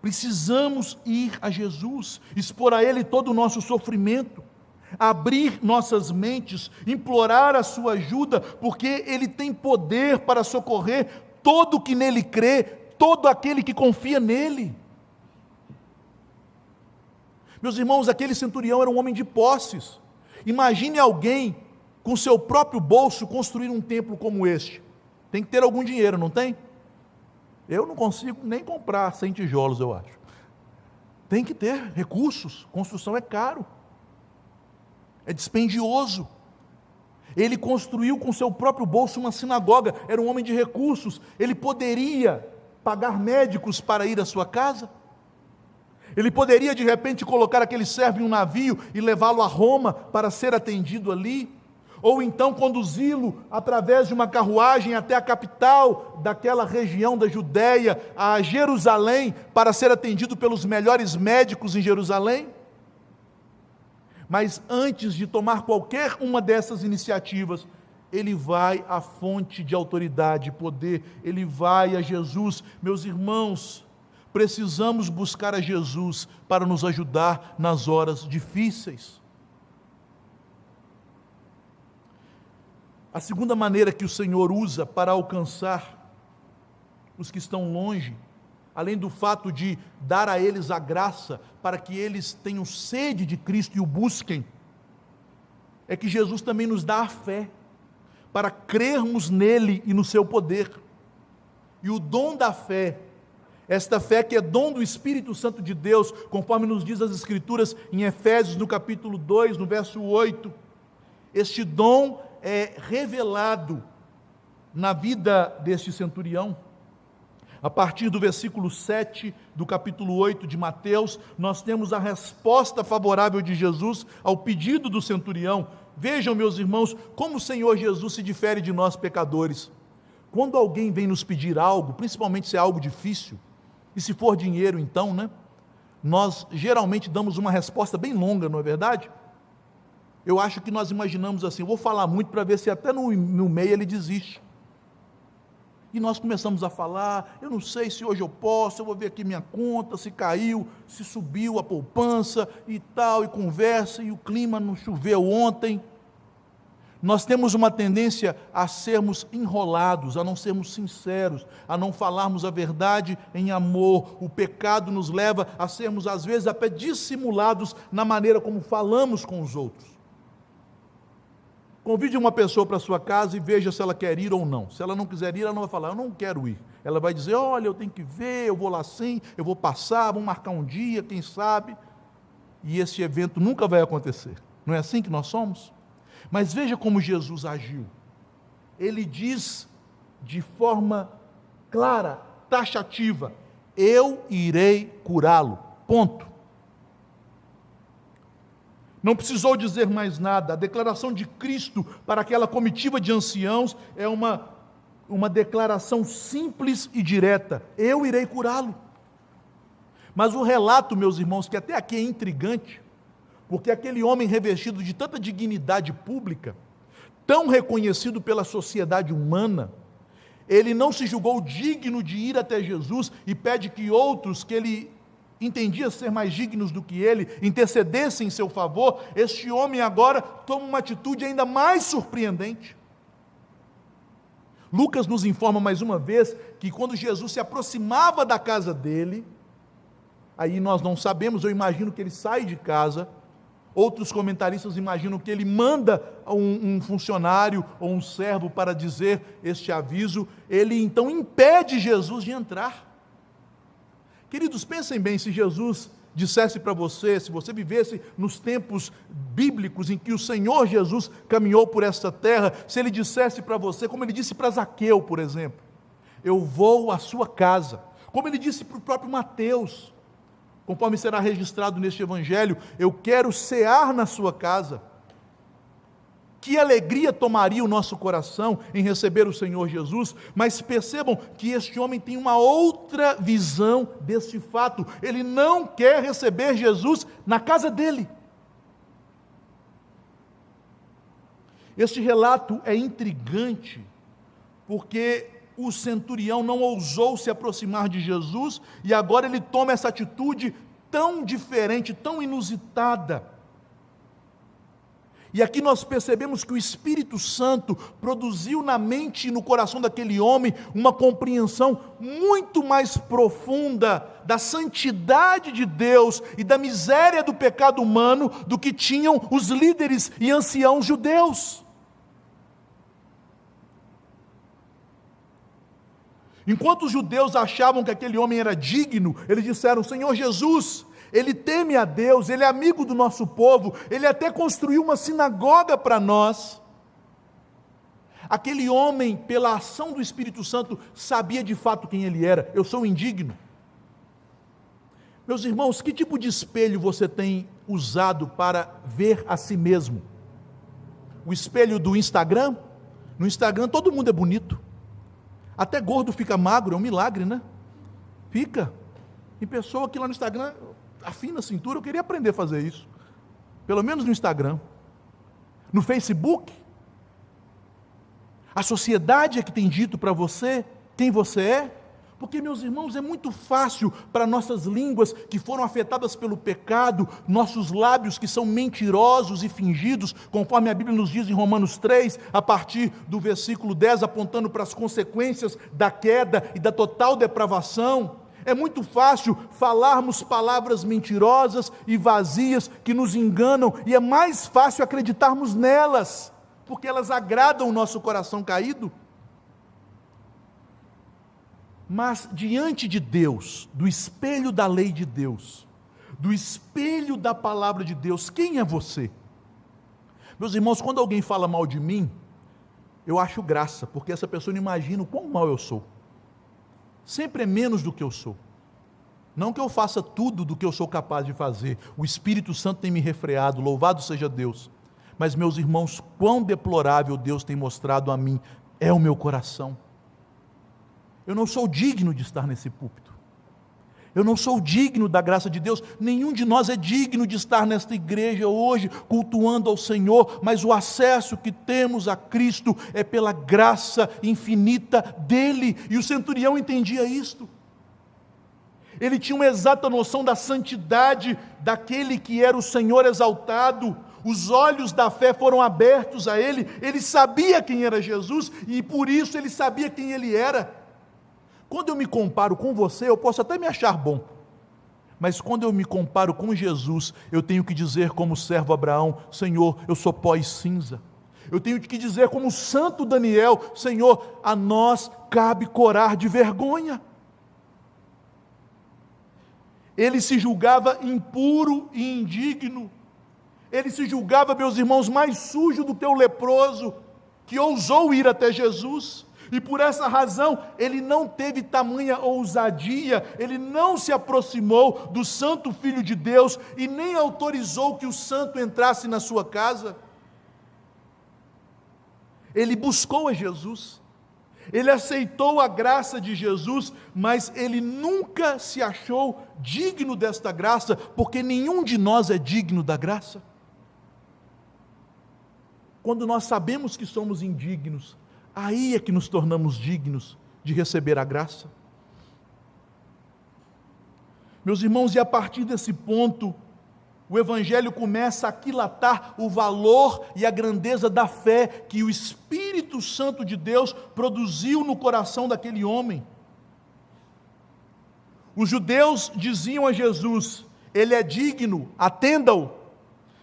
Precisamos ir a Jesus, expor a Ele todo o nosso sofrimento, abrir nossas mentes, implorar a sua ajuda, porque Ele tem poder para socorrer todo o que nele crê, todo aquele que confia nele. Meus irmãos, aquele centurião era um homem de posses. Imagine alguém com seu próprio bolso construir um templo como este. Tem que ter algum dinheiro, não tem? Eu não consigo nem comprar 100 tijolos, eu acho. Tem que ter recursos, construção é caro, é dispendioso. Ele construiu com seu próprio bolso uma sinagoga, era um homem de recursos, ele poderia pagar médicos para ir à sua casa, ele poderia de repente colocar aquele servo em um navio e levá-lo a Roma para ser atendido ali, ou então conduzi-lo através de uma carruagem até a capital daquela região da Judéia, a Jerusalém, para ser atendido pelos melhores médicos em Jerusalém. Mas antes de tomar qualquer uma dessas iniciativas, ele vai à fonte de autoridade e poder, ele vai a Jesus. Meus irmãos, precisamos buscar a Jesus para nos ajudar nas horas difíceis. A segunda maneira que o Senhor usa para alcançar os que estão longe além do fato de dar a eles a graça para que eles tenham sede de Cristo e o busquem, é que Jesus também nos dá a fé para crermos nele e no seu poder. E o dom da fé, esta fé que é dom do Espírito Santo de Deus, conforme nos diz as Escrituras em Efésios, no capítulo 2, no verso 8, este dom é revelado na vida deste centurião. A partir do versículo 7 do capítulo 8 de Mateus, nós temos a resposta favorável de Jesus ao pedido do centurião. Vejam, meus irmãos, como o Senhor Jesus se difere de nós pecadores. Quando alguém vem nos pedir algo, principalmente se é algo difícil, e se for dinheiro então, nós geralmente damos uma resposta bem longa, não é verdade? Eu acho que nós imaginamos assim, eu vou falar muito para ver se até no meio ele desiste. E nós começamos a falar, eu não sei se hoje eu posso, eu vou ver aqui minha conta, se caiu, se subiu a poupança e tal, e conversa, e o clima não choveu ontem. Nós temos uma tendência a sermos enrolados, a não sermos sinceros, a não falarmos a verdade em amor. O pecado nos leva a sermos, às vezes, até dissimulados na maneira como falamos com os outros. Convide uma pessoa para a sua casa e veja se ela quer ir ou não. Se ela não quiser ir, ela não vai falar, eu não quero ir. Ela vai dizer, olha, eu tenho que ver, eu vou lá sim, eu vou passar, vamos marcar um dia, quem sabe. E esse evento nunca vai acontecer. Não é assim que nós somos? Mas veja como Jesus agiu. Ele diz de forma clara, taxativa, eu irei curá-lo. Ponto. Não precisou dizer mais nada. A declaração de Cristo para aquela comitiva de anciãos é uma declaração simples e direta. Eu irei curá-lo. Mas o relato, meus irmãos, que até aqui é intrigante, porque aquele homem revestido de tanta dignidade pública, tão reconhecido pela sociedade humana, ele não se julgou digno de ir até Jesus e pede que outros que ele entendia ser mais dignos do que ele, intercedessem em seu favor. Este homem agora toma uma atitude ainda mais surpreendente. Lucas nos informa mais uma vez que quando Jesus se aproximava da casa dele, aí nós não sabemos, eu imagino que ele sai de casa, outros comentaristas imaginam que ele manda um funcionário ou um servo para dizer este aviso, ele então impede Jesus de entrar. Queridos, pensem bem, se Jesus dissesse para você, se você vivesse nos tempos bíblicos em que o Senhor Jesus caminhou por esta terra, se ele dissesse para você, como ele disse para Zaqueu, por exemplo, eu vou à sua casa, como ele disse para o próprio Mateus, conforme será registrado neste evangelho, eu quero cear na sua casa. Que alegria tomaria o nosso coração em receber o Senhor Jesus, mas percebam que este homem tem uma outra visão deste fato, ele não quer receber Jesus na casa dele. Este relato é intrigante, porque o centurião não ousou se aproximar de Jesus, e agora ele toma essa atitude tão diferente, tão inusitada. E aqui nós percebemos que o Espírito Santo produziu na mente e no coração daquele homem uma compreensão muito mais profunda da santidade de Deus e da miséria do pecado humano do que tinham os líderes e anciãos judeus. Enquanto os judeus achavam que aquele homem era digno, eles disseram, Senhor Jesus, ele teme a Deus, ele é amigo do nosso povo, ele até construiu uma sinagoga para nós. Aquele homem, pela ação do Espírito Santo, sabia de fato quem ele era. Eu sou indigno. Meus irmãos, que tipo de espelho você tem usado para ver a si mesmo? O espelho do Instagram? No Instagram todo mundo é bonito. Até gordo fica magro, é um milagre, né? Fica. Tem pessoa que lá no Instagram afina a cintura, eu queria aprender a fazer isso. Pelo menos no Instagram. No Facebook. A sociedade é que tem dito para você quem você é. Porque, meus irmãos, é muito fácil para nossas línguas que foram afetadas pelo pecado, nossos lábios que são mentirosos e fingidos, conforme a Bíblia nos diz em Romanos 3, a partir do versículo 10, apontando para as consequências da queda e da total depravação. É muito fácil falarmos palavras mentirosas e vazias que nos enganam, e é mais fácil acreditarmos nelas, porque elas agradam o nosso coração caído. Mas diante de Deus, do espelho da lei de Deus, do espelho da palavra de Deus, quem é você? Meus irmãos, quando alguém fala mal de mim, eu acho graça, porque essa pessoa não imagina o quão mal eu sou. Sempre é menos do que eu sou. Não que eu faça tudo do que eu sou capaz de fazer. O Espírito Santo tem me refreado, louvado seja Deus. Mas, meus irmãos, quão deplorável Deus tem mostrado a mim é o meu coração. Eu não sou digno de estar nesse púlpito. Eu não sou digno da graça de Deus. Nenhum de nós é digno de estar nesta igreja hoje, cultuando ao Senhor, mas o acesso que temos a Cristo é pela graça infinita dEle, e o centurião entendia isto. Ele tinha uma exata noção da santidade daquele que era o Senhor exaltado. Os olhos da fé foram abertos a ele. Ele sabia quem era Jesus, e por isso ele sabia quem ele era. Quando eu me comparo com você, eu posso até me achar bom, mas quando eu me comparo com Jesus, eu tenho que dizer como o servo Abraão: Senhor, eu sou pó e cinza. Eu tenho que dizer como o santo Daniel: Senhor, a nós cabe corar de vergonha. Ele se julgava impuro e indigno. Ele se julgava, meus irmãos, mais sujo do que o leproso, que ousou ir até Jesus. E por essa razão, ele não teve tamanha ousadia, ele não se aproximou do santo Filho de Deus e nem autorizou que o santo entrasse na sua casa. Ele buscou a Jesus, ele aceitou a graça de Jesus, mas ele nunca se achou digno desta graça, porque nenhum de nós é digno da graça. Quando nós sabemos que somos indignos, aí é que nos tornamos dignos de receber a graça. Meus irmãos, e a partir desse ponto, o Evangelho começa a aquilatar o valor e a grandeza da fé que o Espírito Santo de Deus produziu no coração daquele homem. Os judeus diziam a Jesus: ele é digno, atenda-o.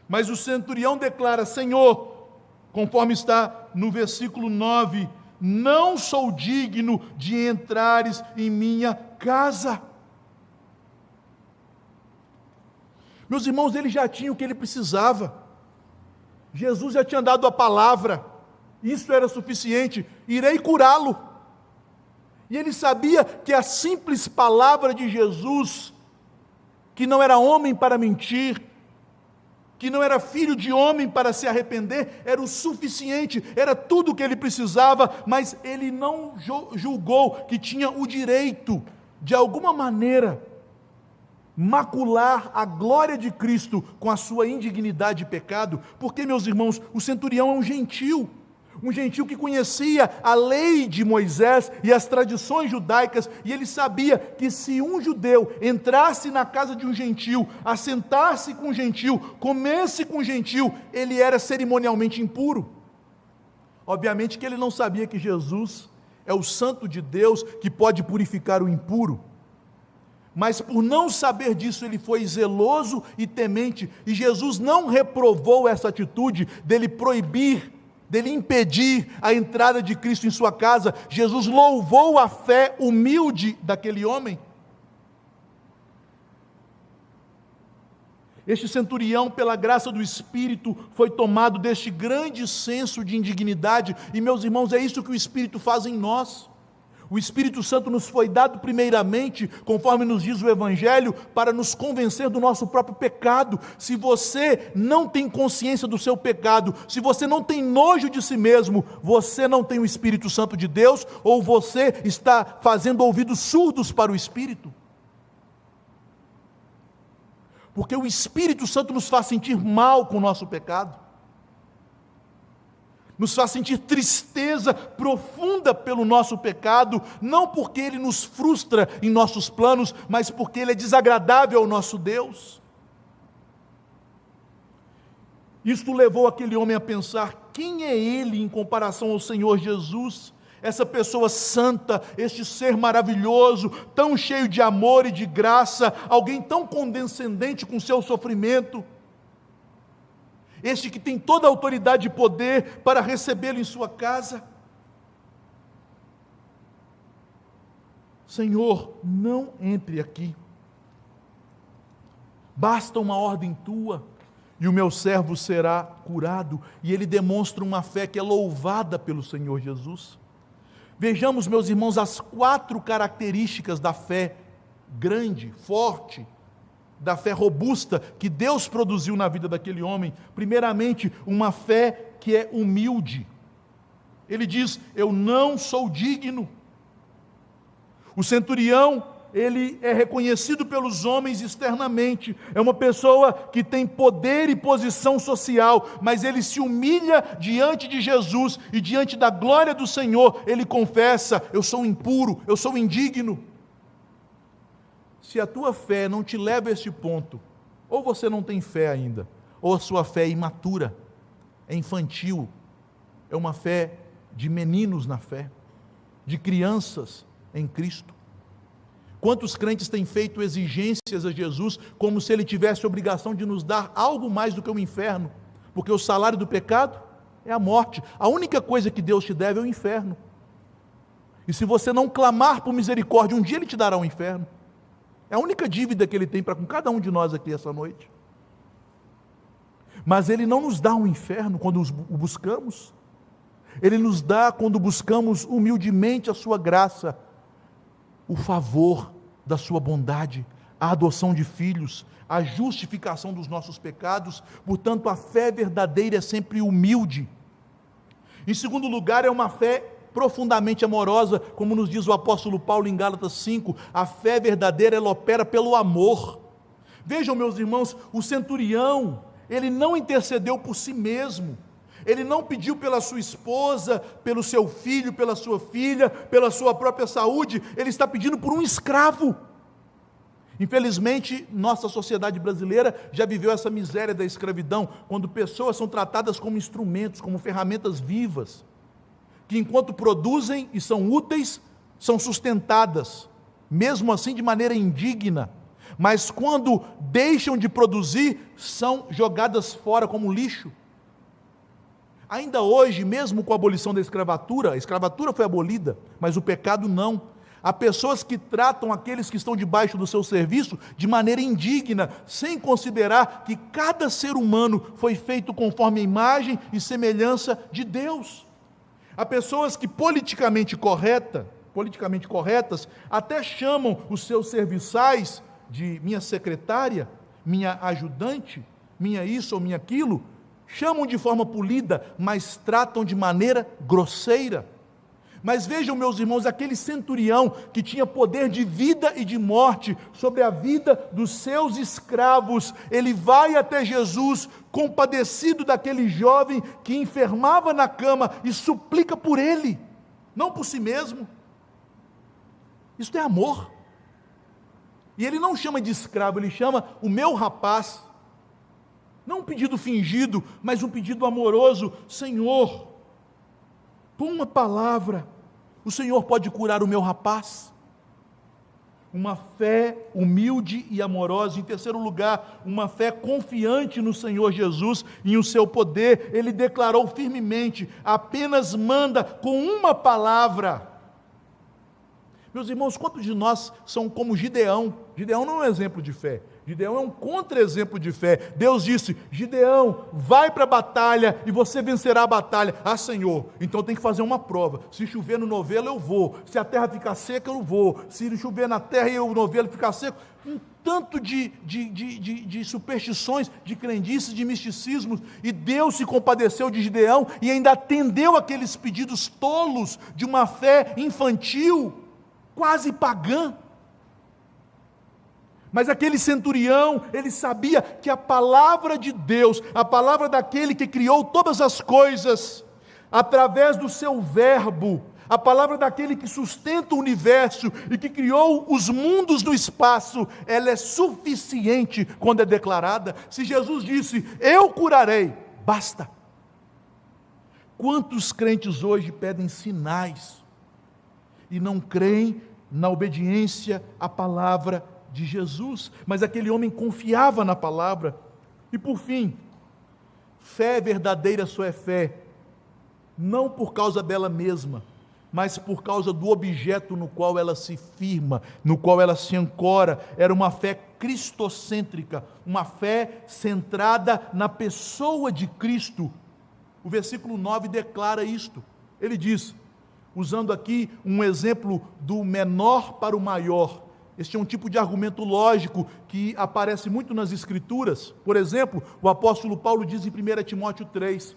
Mas o centurião declara: Senhor, conforme está no versículo 9, não sou digno de entrares em minha casa. Meus irmãos, ele já tinha o que ele precisava. Jesus já tinha dado a palavra, isso era suficiente: irei curá-lo. E ele sabia que a simples palavra de Jesus, que não era homem para mentir, que não era filho de homem para se arrepender, era o suficiente, era tudo o que ele precisava, mas ele não julgou que tinha o direito, de alguma maneira, macular a glória de Cristo com a sua indignidade e pecado, porque, meus irmãos, o centurião é um gentil que conhecia a lei de Moisés e as tradições judaicas, e ele sabia que se um judeu entrasse na casa de um gentil, assentasse com um gentil, comesse com um gentil, ele era cerimonialmente impuro. Obviamente que ele não sabia que Jesus é o santo de Deus que pode purificar o impuro, mas por não saber disso, ele foi zeloso e temente, e Jesus não reprovou essa atitude dele proibir, dele impedir a entrada de Cristo em sua casa. Jesus louvou a fé humilde daquele homem. Este centurião, pela graça do Espírito, foi tomado deste grande senso de indignidade, e, meus irmãos, é isso que o Espírito faz em nós. O Espírito Santo nos foi dado primeiramente, conforme nos diz o Evangelho, para nos convencer do nosso próprio pecado. Se você não tem consciência do seu pecado, se você não tem nojo de si mesmo, você não tem o Espírito Santo de Deus, ou você está fazendo ouvidos surdos para o Espírito. Porque o Espírito Santo nos faz sentir mal com o nosso pecado, nos faz sentir tristeza profunda pelo nosso pecado, não porque ele nos frustra em nossos planos, mas porque ele é desagradável ao nosso Deus. Isto levou aquele homem a pensar: quem é ele em comparação ao Senhor Jesus? essa pessoa santa, este ser maravilhoso, tão cheio de amor e de graça, alguém tão condescendente com o seu sofrimento, este que tem toda a autoridade e poder para recebê-lo em sua casa. Senhor, não entre aqui, basta uma ordem tua, e o meu servo será curado. E ele demonstra uma fé que é louvada pelo Senhor Jesus. Vejamos, meus irmãos, as 4 características da fé grande, forte, da fé robusta, que Deus produziu na vida daquele homem. Primeiramente, uma fé que é humilde. Ele diz: eu não sou digno. O centurião, ele é reconhecido pelos homens externamente, é uma pessoa que tem poder e posição social, mas ele se humilha diante de Jesus e diante da glória do Senhor, ele confessa: eu sou impuro, eu sou indigno. Se a tua fé não te leva a este ponto, ou você não tem fé ainda, ou a sua fé é imatura, é infantil, é uma fé de meninos na fé, de crianças em Cristo. Quantos crentes têm feito exigências a Jesus como se ele tivesse a obrigação de nos dar algo mais do que o inferno, porque o salário do pecado é a morte. A única coisa que Deus te deve é o inferno. E se você não clamar por misericórdia, um dia ele te dará o inferno. É a única dívida que ele tem para com cada um de nós aqui essa noite. Mas ele não nos dá um inferno quando o buscamos. Ele nos dá, quando buscamos humildemente a sua graça, o favor da sua bondade, a adoção de filhos, a justificação dos nossos pecados. Portanto, a fé verdadeira é sempre humilde. Em segundo lugar, é uma fé profundamente amorosa, como nos diz o apóstolo Paulo em Gálatas 5, a fé verdadeira, ela opera pelo amor. Vejam, meus irmãos, o centurião, ele não intercedeu por si mesmo, ele não pediu pela sua esposa, pelo seu filho, pela sua filha, pela sua própria saúde, ele está pedindo por um escravo. Infelizmente, nossa sociedade brasileira já viveu essa miséria da escravidão, quando pessoas são tratadas como instrumentos, como ferramentas vivas, que enquanto produzem e são úteis, são sustentadas, mesmo assim de maneira indigna, mas quando deixam de produzir, são jogadas fora como lixo. Ainda hoje, mesmo com a abolição da escravatura, a escravatura foi abolida, mas o pecado não. Há pessoas que tratam aqueles que estão debaixo do seu serviço de maneira indigna, sem considerar que cada ser humano foi feito conforme a imagem e semelhança de Deus. Há pessoas que politicamente corretas, até chamam os seus serviçais de minha secretária, minha ajudante, minha isso ou minha aquilo, chamam de forma polida, mas tratam de maneira grosseira. Mas vejam, meus irmãos, aquele centurião que tinha poder de vida e de morte sobre a vida dos seus escravos, ele vai até Jesus, compadecido daquele jovem que enfermava na cama, e suplica por ele, não por si mesmo. Isso é amor. E ele não chama de escravo, ele chama o meu rapaz. Não um pedido fingido, mas um pedido amoroso. Senhor, com uma palavra, o Senhor pode curar o meu rapaz. Uma fé humilde e amorosa. Em terceiro lugar, uma fé confiante no Senhor Jesus e no seu poder. Ele declarou firmemente: apenas manda com uma palavra. Meus irmãos, quantos de nós são como Gideão? Gideão não é um exemplo de fé, Gideão é um contra-exemplo de fé. Deus disse: Gideão, vai para a batalha e você vencerá a batalha. Ah, Senhor, então tem que fazer uma prova. Se chover no novelo eu vou, se a terra ficar seca eu vou, se chover na terra e o novelo ficar seco. Um tanto de superstições, de crendices, de misticismos, e Deus se compadeceu de Gideão e ainda atendeu aqueles pedidos tolos de uma fé infantil, quase pagã. Mas aquele centurião, ele sabia que a palavra de Deus, a palavra daquele que criou todas as coisas, através do seu verbo, a palavra daquele que sustenta o universo e que criou os mundos no espaço, ela é suficiente quando é declarada. Se Jesus disse: eu curarei, basta. Quantos crentes hoje pedem sinais? e não creem na obediência à palavra de Jesus. Mas aquele homem confiava na palavra. E por fim, fé verdadeira só é fé, não por causa dela mesma, mas por causa do objeto no qual ela se firma, no qual ela se ancora. Era uma fé cristocêntrica, uma fé centrada na pessoa de Cristo. O versículo 9 declara isto. Ele diz, usando aqui um exemplo do menor para o maior. Este é um tipo de argumento lógico que aparece muito nas Escrituras. Por exemplo, o apóstolo Paulo diz em 1 Timóteo 3,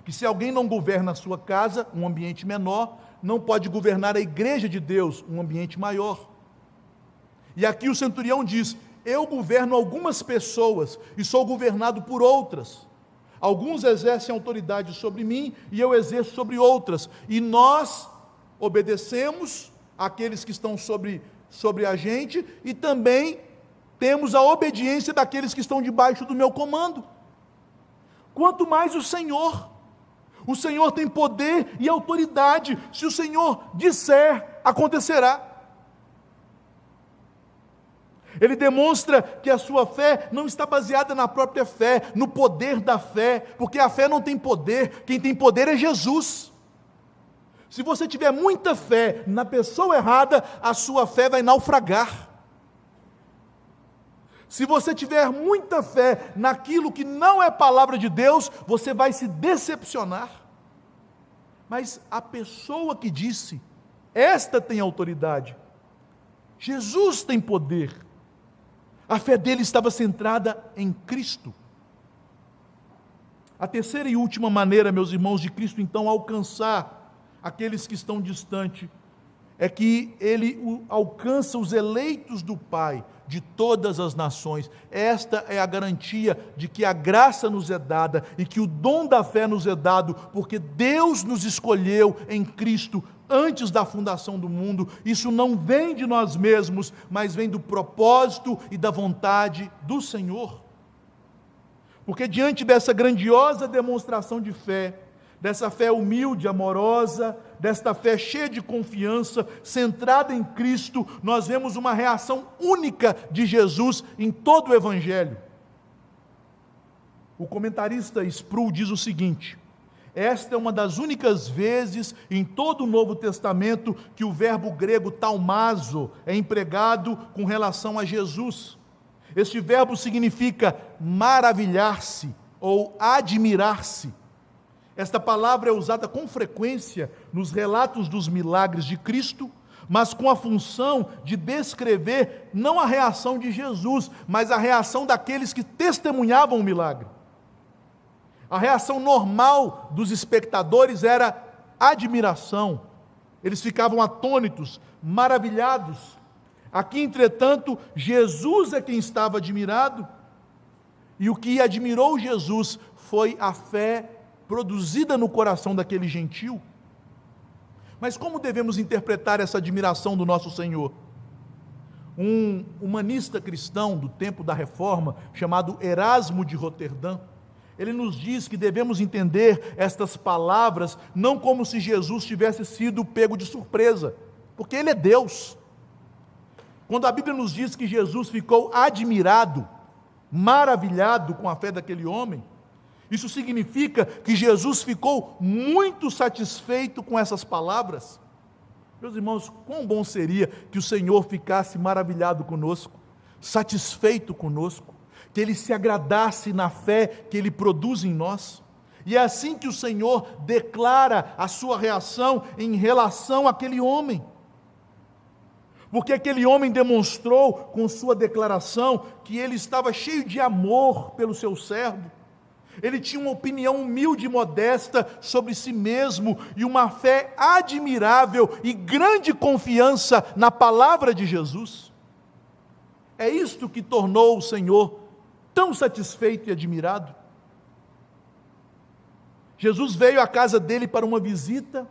que se alguém não governa a sua casa, um ambiente menor, não pode governar a igreja de Deus, um ambiente maior. E aqui o centurião diz, eu governo algumas pessoas e sou governado por outras. Alguns exercem autoridade sobre mim e eu exerço sobre outras. E nós obedecemos àqueles que estão sobre a gente e também temos a obediência daqueles que estão debaixo do meu comando. Quanto mais o Senhor. O Senhor tem poder e autoridade. Se o Senhor disser, acontecerá. Ele demonstra que a sua fé não está baseada na própria fé, no poder da fé, porque a fé não tem poder, quem tem poder é Jesus. Se você tiver muita fé na pessoa errada, a sua fé vai naufragar. Se você tiver muita fé naquilo que não é palavra de Deus, você vai se decepcionar. Mas a pessoa que disse, esta tem autoridade, Jesus tem poder, a fé dele estava centrada em Cristo. A terceira e última maneira, meus irmãos, de Cristo então alcançar aqueles que estão distantes, é que ele alcança os eleitos do Pai, de todas as nações. Esta é a garantia de que a graça nos é dada e que o dom da fé nos é dado, porque Deus nos escolheu em Cristo antes da fundação do mundo. Isso não vem de nós mesmos, mas vem do propósito e da vontade do Senhor. Porque diante dessa grandiosa demonstração de fé, dessa fé humilde, amorosa, desta fé cheia de confiança, centrada em Cristo, nós vemos uma reação única de Jesus em todo o Evangelho. O comentarista Sproul diz o seguinte: esta é uma das únicas vezes em todo o Novo Testamento que o verbo grego taumazo é empregado com relação a Jesus. Este verbo significa maravilhar-se ou admirar-se. Esta palavra é usada com frequência nos relatos dos milagres de Cristo, mas com a função de descrever não a reação de Jesus, mas a reação daqueles que testemunhavam o milagre. A reação normal dos espectadores era admiração. Eles ficavam atônitos, maravilhados. Aqui, entretanto, Jesus é quem estava admirado, e o que admirou Jesus foi a fé produzida no coração daquele gentio. Mas como devemos interpretar essa admiração do nosso Senhor? Um humanista cristão do tempo da Reforma, chamado Erasmo de Roterdã, ele nos diz que devemos entender estas palavras não como se Jesus tivesse sido pego de surpresa, porque Ele é Deus. Quando a Bíblia nos diz que Jesus ficou admirado, maravilhado com a fé daquele homem, isso significa que Jesus ficou muito satisfeito com essas palavras. Meus irmãos, quão bom seria que o Senhor ficasse maravilhado conosco, satisfeito conosco, que Ele se agradasse na fé que Ele produz em nós. E é assim que o Senhor declara a sua reação em relação àquele homem. Porque aquele homem demonstrou com sua declaração que ele estava cheio de amor pelo seu servo. Ele tinha uma opinião humilde e modesta sobre si mesmo e uma fé admirável e grande confiança na palavra de Jesus. É isto que tornou o Senhor tão satisfeito e admirado. Jesus veio à casa dele para uma visita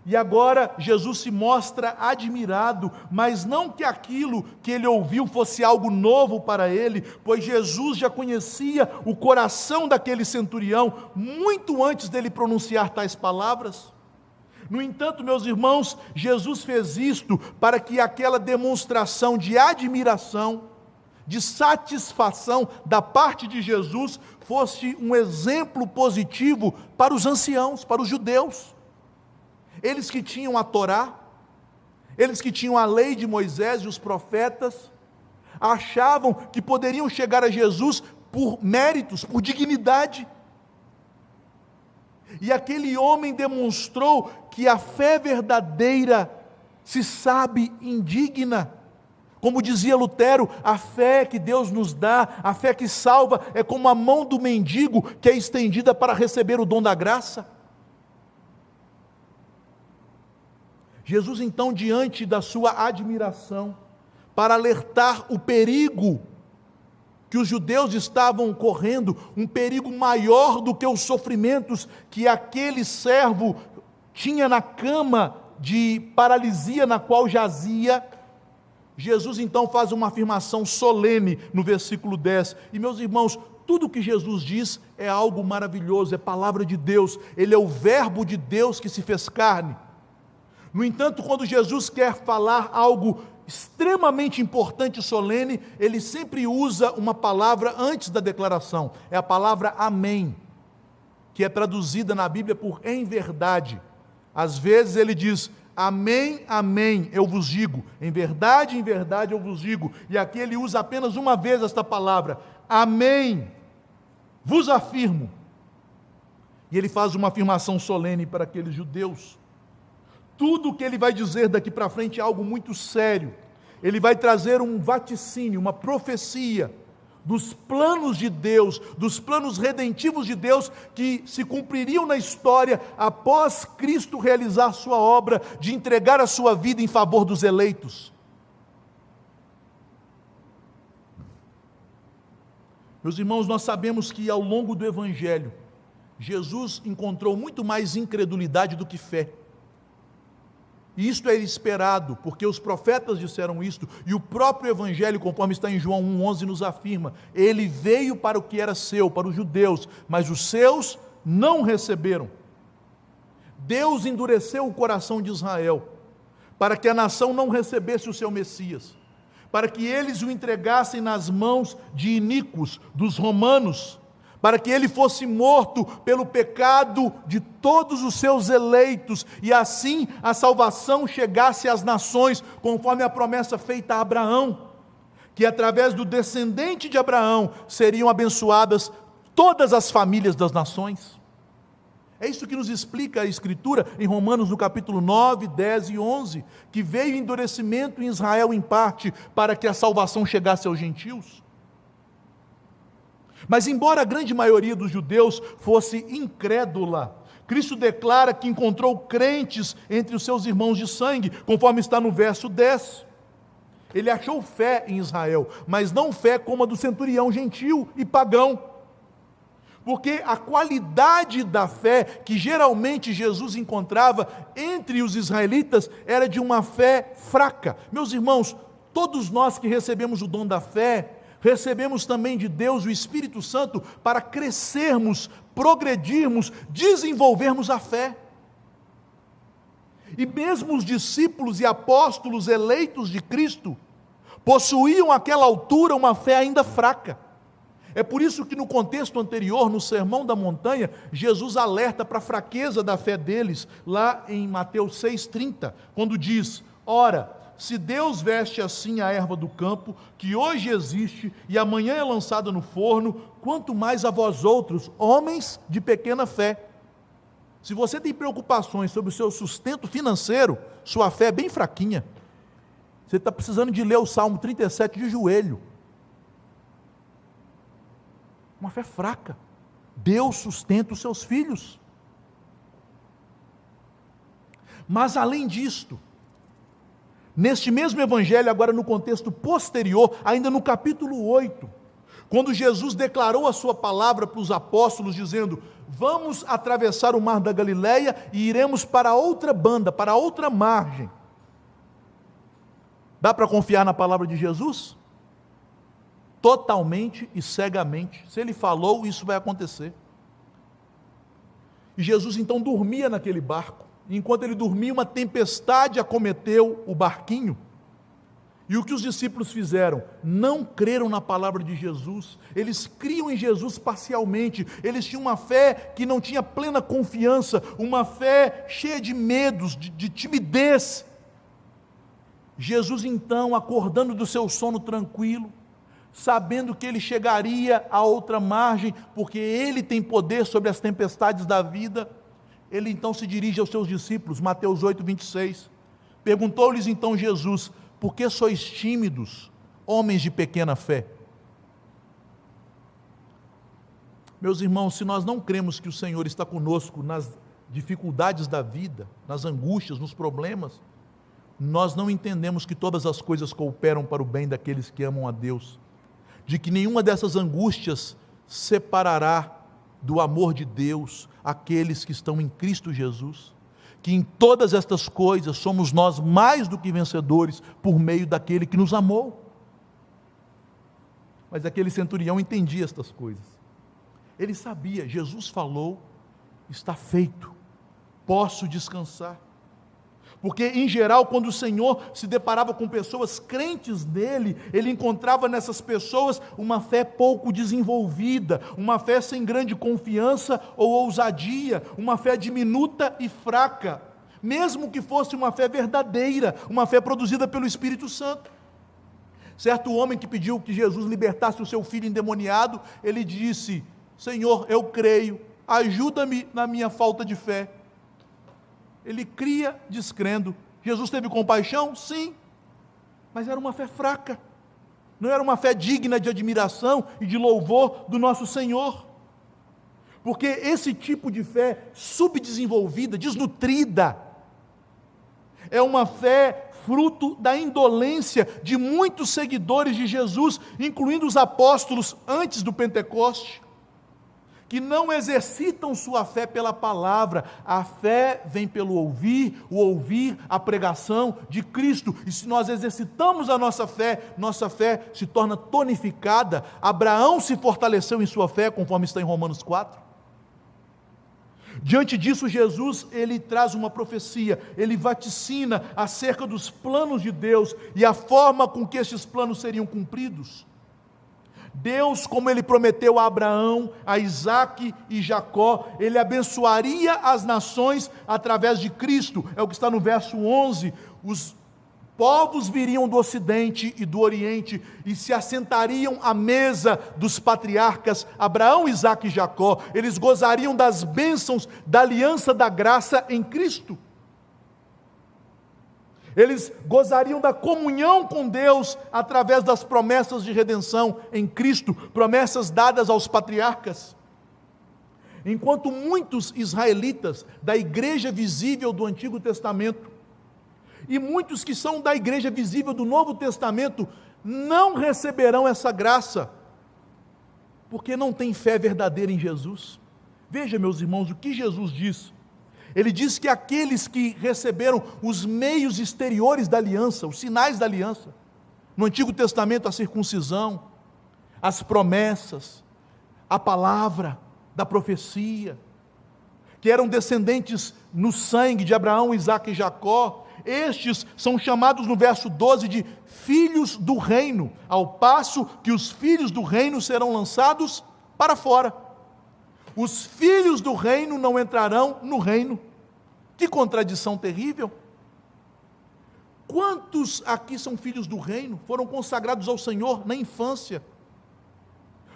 e agora Jesus se mostra admirado, mas não que aquilo que ele ouviu fosse algo novo para ele, pois Jesus já conhecia o coração daquele centurião muito antes dele pronunciar tais palavras. No entanto, meus irmãos, Jesus fez isto para que aquela demonstração de admiração, de satisfação da parte de Jesus fosse um exemplo positivo para os anciãos, para os judeus. Eles que tinham a Torá, eles que tinham a lei de Moisés e os profetas, achavam que poderiam chegar a Jesus por méritos, por dignidade. E aquele homem demonstrou que a fé verdadeira se sabe indigna. Como dizia Lutero, a fé que Deus nos dá, a fé que salva, é como a mão do mendigo que é estendida para receber o dom da graça. Jesus então, diante da sua admiração, para alertar o perigo que os judeus estavam correndo, um perigo maior do que os sofrimentos que aquele servo tinha na cama de paralisia na qual jazia, Jesus então faz uma afirmação solene no versículo 10, e meus irmãos, tudo que Jesus diz é algo maravilhoso, é palavra de Deus, Ele é o verbo de Deus que se fez carne. No entanto, quando Jesus quer falar algo extremamente importante e solene, Ele sempre usa uma palavra antes da declaração, é a palavra amém, que é traduzida na Bíblia por em verdade. Às vezes Ele diz, amém, amém, eu vos digo, em verdade eu vos digo, e aqui Ele usa apenas uma vez esta palavra, amém, vos afirmo, e Ele faz uma afirmação solene para aqueles judeus. Tudo o que Ele vai dizer daqui para frente é algo muito sério, Ele vai trazer um vaticínio, uma profecia, dos planos de Deus, dos planos redentivos de Deus, que se cumpririam na história, após Cristo realizar sua obra, de entregar a sua vida em favor dos eleitos. Meus irmãos, nós sabemos que ao longo do Evangelho, Jesus encontrou muito mais incredulidade do que fé. E isto é esperado, porque os profetas disseram isto, e o próprio Evangelho, conforme está em João 1,11, nos afirma, Ele veio para o que era seu, para os judeus, mas os seus não receberam. Deus endureceu o coração de Israel, para que a nação não recebesse o seu Messias, para que eles o entregassem nas mãos de iníquos, dos romanos, para que ele fosse morto pelo pecado de todos os seus eleitos, e assim a salvação chegasse às nações, conforme a promessa feita a Abraão, que através do descendente de Abraão seriam abençoadas todas as famílias das nações. É isso que nos explica a Escritura em Romanos no capítulo 9, 10 e 11, que veio endurecimento em Israel em parte, para que a salvação chegasse aos gentios. Mas embora a grande maioria dos judeus fosse incrédula, Cristo declara que encontrou crentes entre os seus irmãos de sangue, conforme está no verso 10. Ele achou fé em Israel, mas não fé como a do centurião gentil e pagão. Porque a qualidade da fé que geralmente Jesus encontrava entre os israelitas era de uma fé fraca. Meus irmãos, todos nós que recebemos o dom da fé, recebemos também de Deus o Espírito Santo para crescermos, progredirmos, desenvolvermos a fé. E mesmo os discípulos e apóstolos eleitos de Cristo possuíam àquela altura uma fé ainda fraca. É por isso que no contexto anterior, no Sermão da Montanha, Jesus alerta para a fraqueza da fé deles, lá em Mateus 6,30, quando diz, ora, se Deus veste assim a erva do campo, que hoje existe e amanhã é lançada no forno, quanto mais a vós outros, homens de pequena fé. Se você tem preocupações sobre o seu sustento financeiro, sua fé é bem fraquinha. Você está precisando de ler o Salmo 37 de joelho. Uma fé fraca. Deus sustenta os seus filhos. Mas além disto, neste mesmo evangelho, agora no contexto posterior, ainda no capítulo 8, quando Jesus declarou a sua palavra para os apóstolos, dizendo, vamos atravessar o mar da Galileia e iremos para outra banda, para outra margem. Dá para confiar na palavra de Jesus? Totalmente e cegamente. Se ele falou, isso vai acontecer. E Jesus então dormia naquele barco, enquanto ele dormia, uma tempestade acometeu o barquinho. E o que os discípulos fizeram? Não creram na palavra de Jesus. Eles criam em Jesus parcialmente. Eles tinham uma fé que não tinha plena confiança, uma fé cheia de medos, de timidez. Jesus então, acordando do seu sono tranquilo, sabendo que ele chegaria à outra margem, porque ele tem poder sobre as tempestades da vida, ele então se dirige aos seus discípulos, Mateus 8, 26. Perguntou-lhes então Jesus: por que sois tímidos, homens de pequena fé? Meus irmãos, se nós não cremos que o Senhor está conosco nas dificuldades da vida, nas angústias, nos problemas, nós não entendemos que todas as coisas cooperam para o bem daqueles que amam a Deus, de que nenhuma dessas angústias separará do amor de Deus aqueles que estão em Cristo Jesus, que em todas estas coisas somos nós mais do que vencedores por meio daquele que nos amou. Mas aquele centurião entendia estas coisas, ele sabia, Jesus falou, está feito, posso descansar. Porque, em geral, quando o Senhor se deparava com pessoas crentes nele, ele encontrava nessas pessoas uma fé pouco desenvolvida, uma fé sem grande confiança ou ousadia, uma fé diminuta e fraca, mesmo que fosse uma fé verdadeira, uma fé produzida pelo Espírito Santo. Certo homem que pediu que Jesus libertasse o seu filho endemoniado, ele disse: Senhor, eu creio, ajuda-me na minha falta de fé. Ele cria descrendo. Jesus teve compaixão? Sim, mas era uma fé fraca, não era uma fé digna de admiração e de louvor do nosso Senhor, porque esse tipo de fé subdesenvolvida, desnutrida, é uma fé fruto da indolência de muitos seguidores de Jesus, incluindo os apóstolos antes do Pentecoste, que não exercitam sua fé pela palavra. A fé vem pelo ouvir, o ouvir a pregação de Cristo, e se nós exercitamos a nossa fé se torna tonificada. Abraão se fortaleceu em sua fé, conforme está em Romanos 4. Diante disso, Jesus, ele traz uma profecia, ele vaticina acerca dos planos de Deus, e a forma com que estes planos seriam cumpridos. Deus, como ele prometeu a Abraão, a Isaque e Jacó, ele abençoaria as nações através de Cristo. É o que está no verso 11. Os povos viriam do ocidente e do oriente e se assentariam à mesa dos patriarcas Abraão, Isaque e Jacó. Eles gozariam das bênçãos da aliança da graça em Cristo. Eles gozariam da comunhão com Deus através das promessas de redenção em Cristo, promessas dadas aos patriarcas. Enquanto muitos israelitas da igreja visível do Antigo Testamento e muitos que são da igreja visível do Novo Testamento não receberão essa graça, porque não têm fé verdadeira em Jesus. Veja, meus irmãos, o que Jesus diz. Ele diz que aqueles que receberam os meios exteriores da aliança, os sinais da aliança, no Antigo Testamento a circuncisão, as promessas, a palavra da profecia, que eram descendentes no sangue de Abraão, Isaque e Jacó, estes são chamados no verso 12 de filhos do reino, ao passo que os filhos do reino serão lançados para fora. Os filhos do reino não entrarão no reino. Que contradição terrível! Quantos aqui são filhos do reino, foram consagrados ao Senhor na infância,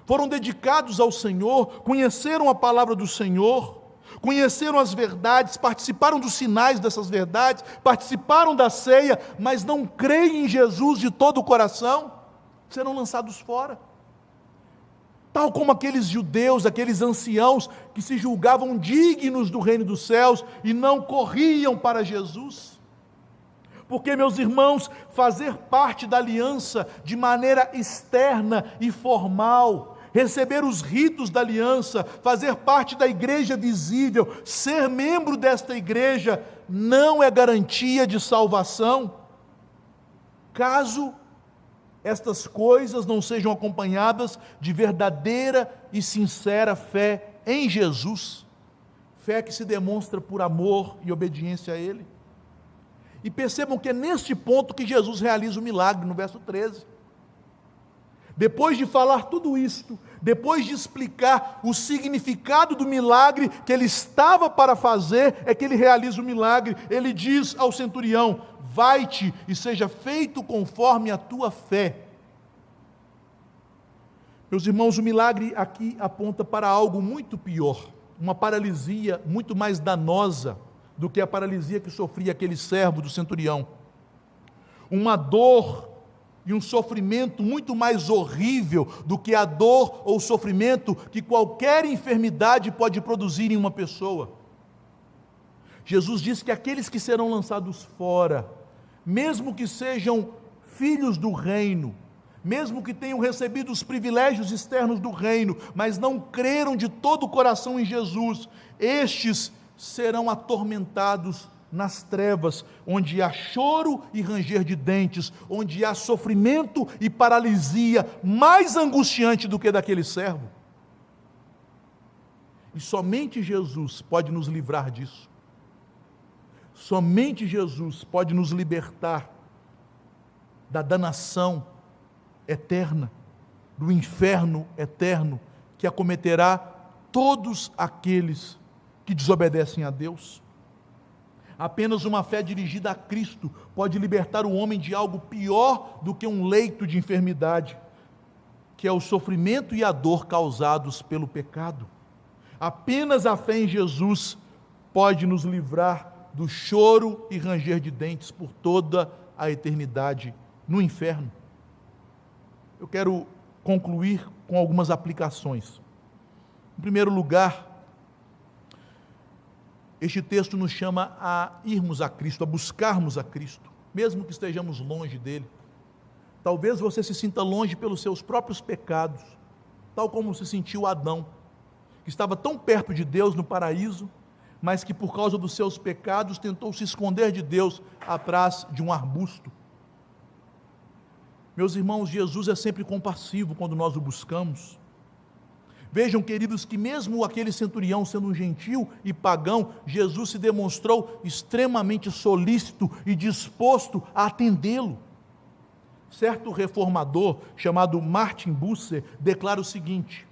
foram dedicados ao Senhor, conheceram a palavra do Senhor, conheceram as verdades, participaram dos sinais dessas verdades, participaram da ceia, mas não creem em Jesus de todo o coração, serão lançados fora. Tal como aqueles judeus, aqueles anciãos que se julgavam dignos do reino dos céus e não corriam para Jesus. Porque, meus irmãos, fazer parte da aliança de maneira externa e formal, receber os ritos da aliança, fazer parte da igreja visível, ser membro desta igreja, não é garantia de salvação, caso estas coisas não sejam acompanhadas de verdadeira e sincera fé em Jesus. fé que se demonstra por amor e obediência a Ele. E percebam que é neste ponto que Jesus realiza o milagre, no verso 13. Depois de falar tudo isto, depois de explicar o significado do milagre que ele estava para fazer, é que ele realiza o milagre. Ele diz ao centurião: vai-te e seja feito conforme a tua fé. Meus irmãos, o milagre aqui aponta para algo muito pior, uma paralisia muito mais danosa do que a paralisia que sofria aquele servo do centurião. Uma dor e um sofrimento muito mais horrível do que a dor ou sofrimento que qualquer enfermidade pode produzir em uma pessoa. Jesus diz que aqueles que serão lançados fora, mesmo que sejam filhos do reino, mesmo que tenham recebido os privilégios externos do reino, mas não creram de todo o coração em Jesus, estes serão atormentados nas trevas, onde há choro e ranger de dentes, onde há sofrimento e paralisia mais angustiante do que daquele servo. E somente Jesus pode nos livrar disso. Somente Jesus pode nos libertar da danação eterna, do inferno eterno que acometerá todos aqueles que desobedecem a Deus. Apenas uma fé dirigida a Cristo pode libertar o homem de algo pior do que um leito de enfermidade, que é o sofrimento e a dor causados pelo pecado. Apenas a fé em Jesus pode nos livrar do choro e ranger de dentes por toda a eternidade no inferno. Eu quero concluir com algumas aplicações. Em primeiro lugar, este texto nos chama a irmos a Cristo, a buscarmos a Cristo, mesmo que estejamos longe dele. Talvez você se sinta longe pelos seus próprios pecados, tal como se sentiu Adão, que estava tão perto de Deus no paraíso, mas que por causa dos seus pecados tentou se esconder de Deus atrás de um arbusto. Meus irmãos, Jesus é sempre compassivo quando nós o buscamos. Vejam, queridos, que mesmo aquele centurião sendo um gentil e pagão, Jesus se demonstrou extremamente solícito e disposto a atendê-lo. Certo reformador, chamado Martin Bucer, declara o seguinte: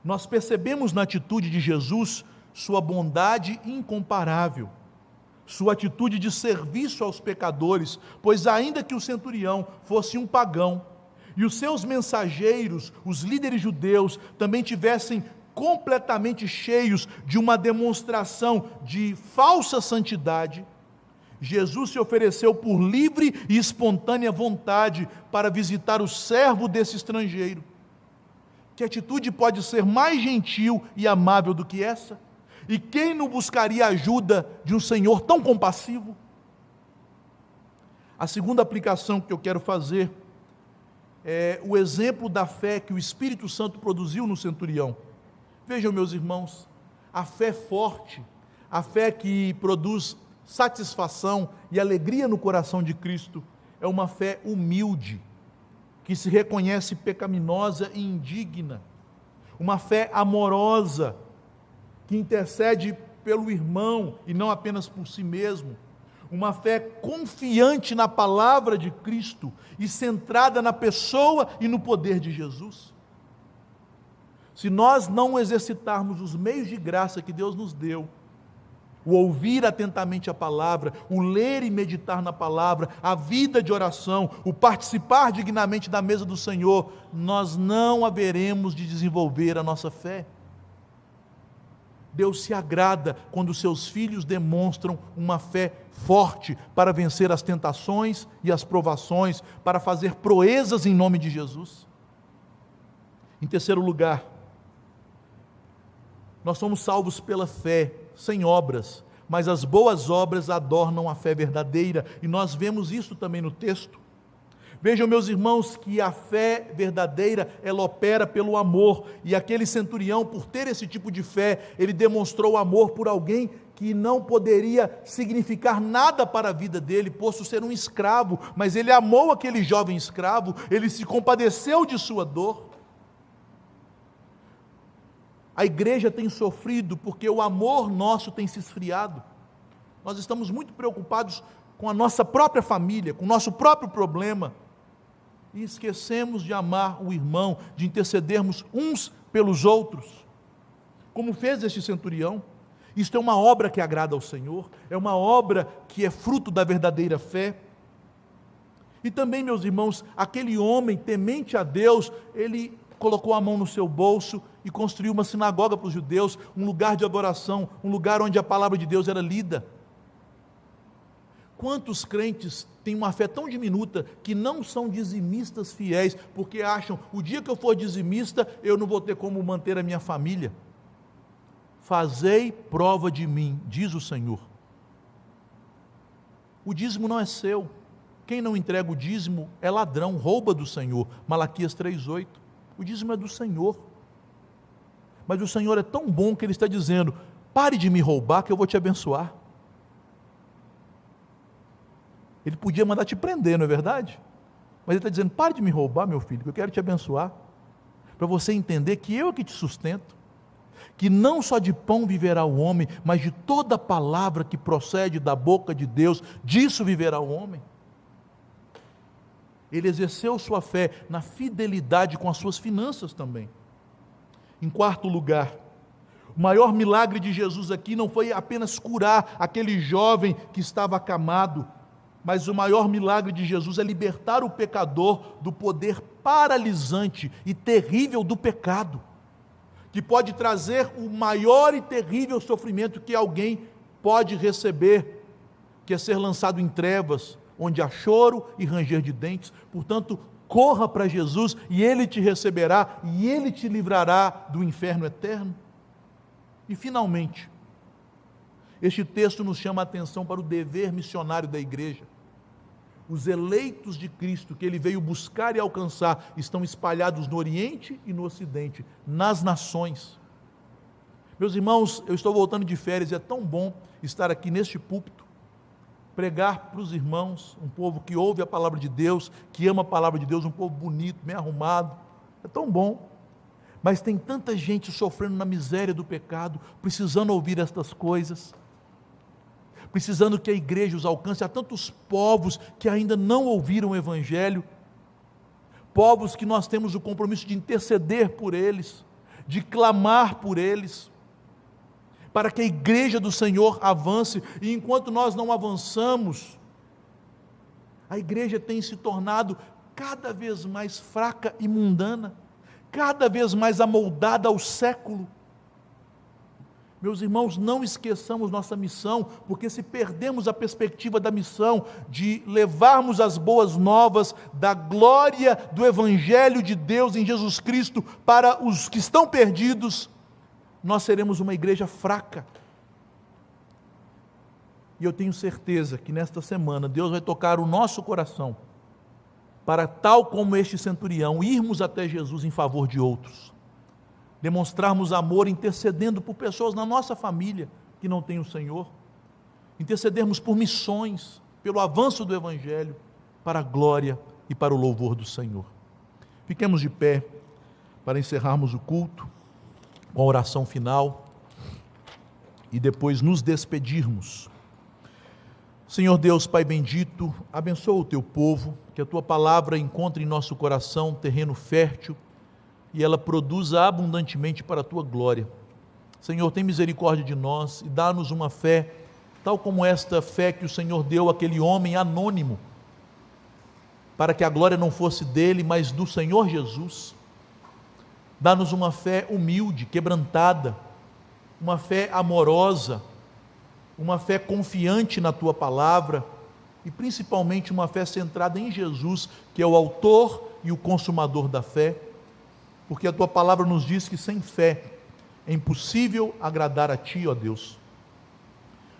nós percebemos na atitude de Jesus sua bondade incomparável, sua atitude de serviço aos pecadores, pois ainda que o centurião fosse um pagão, e os seus mensageiros, os líderes judeus, também tivessem completamente cheios de uma demonstração de falsa santidade, Jesus se ofereceu por livre e espontânea vontade para visitar o servo desse estrangeiro. Que atitude pode ser mais gentil e amável do que essa? E quem não buscaria a ajuda de um Senhor tão compassivo? A segunda aplicação que eu quero fazer é o exemplo da fé que o Espírito Santo produziu no centurião. Vejam, meus irmãos, a fé forte, a fé que produz satisfação e alegria no coração de Cristo, é uma fé humilde, que se reconhece pecaminosa e indigna, uma fé amorosa, que intercede pelo irmão e não apenas por si mesmo, uma fé confiante na palavra de Cristo e centrada na pessoa e no poder de Jesus. Se nós não exercitarmos os meios de graça que Deus nos deu, o ouvir atentamente a palavra, o ler e meditar na palavra, a vida de oração, o participar dignamente da mesa do Senhor, nós não haveremos de desenvolver a nossa fé. Deus se agrada quando seus filhos demonstram uma fé forte para vencer as tentações e as provações, para fazer proezas em nome de Jesus. Em terceiro lugar, nós somos salvos pela fé, sem obras, mas as boas obras adornam a fé verdadeira, e nós vemos isso também no texto. Vejam, meus irmãos, que a fé verdadeira, ela opera pelo amor, e aquele centurião, por ter esse tipo de fé, ele demonstrou amor por alguém que não poderia significar nada para a vida dele, posto ser um escravo, mas ele amou aquele jovem escravo, ele se compadeceu de sua dor. A igreja tem sofrido porque o amor nosso tem se esfriado. Nós estamos muito preocupados com a nossa própria família, com o nosso próprio problema, e esquecemos de amar o irmão, de intercedermos uns pelos outros, como fez este centurião. Isto é uma obra que agrada ao Senhor, é uma obra que é fruto da verdadeira fé. E também, meus irmãos, aquele homem temente a Deus, ele colocou a mão no seu bolso e construiu uma sinagoga para os judeus, um lugar de adoração, um lugar onde a palavra de Deus era lida. Quantos crentes têm uma fé tão diminuta que não são dizimistas fiéis, porque acham, o dia que eu for dizimista, eu não vou ter como manter a minha família. Fazei prova de mim, diz o Senhor. O dízimo não é seu. Quem não entrega o dízimo é ladrão, rouba do Senhor. Malaquias 3,8. O dízimo é do Senhor. Mas o Senhor é tão bom que Ele está dizendo, pare de me roubar que eu vou te abençoar. Ele podia mandar te prender, não é verdade? Mas Ele está dizendo, pare de me roubar, meu filho, que eu quero te abençoar. Para você entender que eu é que te sustento. Que não só de pão viverá o homem, mas de toda palavra que procede da boca de Deus, disso viverá o homem. Ele exerceu sua fé na fidelidade com as suas finanças também. Em quarto lugar, o maior milagre de Jesus aqui não foi apenas curar aquele jovem que estava acamado, mas o maior milagre de Jesus é libertar o pecador do poder paralisante e terrível do pecado, que pode trazer o maior e terrível sofrimento que alguém pode receber, que é ser lançado em trevas, onde há choro e ranger de dentes. Portanto, corra para Jesus e Ele te receberá e Ele te livrará do inferno eterno. E finalmente, este texto nos chama a atenção para o dever missionário da igreja. Os eleitos de Cristo que Ele veio buscar e alcançar estão espalhados no Oriente e no Ocidente, nas nações. Meus irmãos, eu estou voltando de férias e é tão bom estar aqui neste púlpito, pregar para os irmãos, um povo que ouve a palavra de Deus, que ama a palavra de Deus, um povo bonito, bem arrumado, é tão bom. Mas tem tanta gente sofrendo na miséria do pecado, precisando ouvir estas coisas, precisando que a igreja os alcance. Há tantos povos que ainda não ouviram o Evangelho, povos que nós temos o compromisso de interceder por eles, de clamar por eles, para que a igreja do Senhor avance. E enquanto nós não avançamos, a igreja tem se tornado cada vez mais fraca e mundana, cada vez mais amoldada ao século. Meus irmãos, não esqueçamos nossa missão, porque se perdemos a perspectiva da missão, de levarmos as boas novas da glória do Evangelho de Deus em Jesus Cristo para os que estão perdidos, nós seremos uma igreja fraca. E eu tenho certeza que nesta semana Deus vai tocar o nosso coração, para tal como este centurião, irmos até Jesus em favor de outros. Demonstrarmos amor intercedendo por pessoas na nossa família que não têm o Senhor, intercedermos por missões, pelo avanço do Evangelho, para a glória e para o louvor do Senhor. Fiquemos de pé para encerrarmos o culto com a oração final e depois nos despedirmos. Senhor Deus, Pai bendito, abençoa o Teu povo, que a Tua palavra encontre em nosso coração terreno fértil, e ela produza abundantemente para a Tua glória. Senhor, tem misericórdia de nós e dá-nos uma fé, tal como esta fé que o Senhor deu àquele homem anônimo, para que a glória não fosse dele, mas do Senhor Jesus. Dá-nos uma fé humilde, quebrantada, uma fé amorosa, uma fé confiante na Tua palavra, e principalmente uma fé centrada em Jesus, que é o autor e o consumador da fé, porque a Tua palavra nos diz que sem fé é impossível agradar a Ti, ó Deus.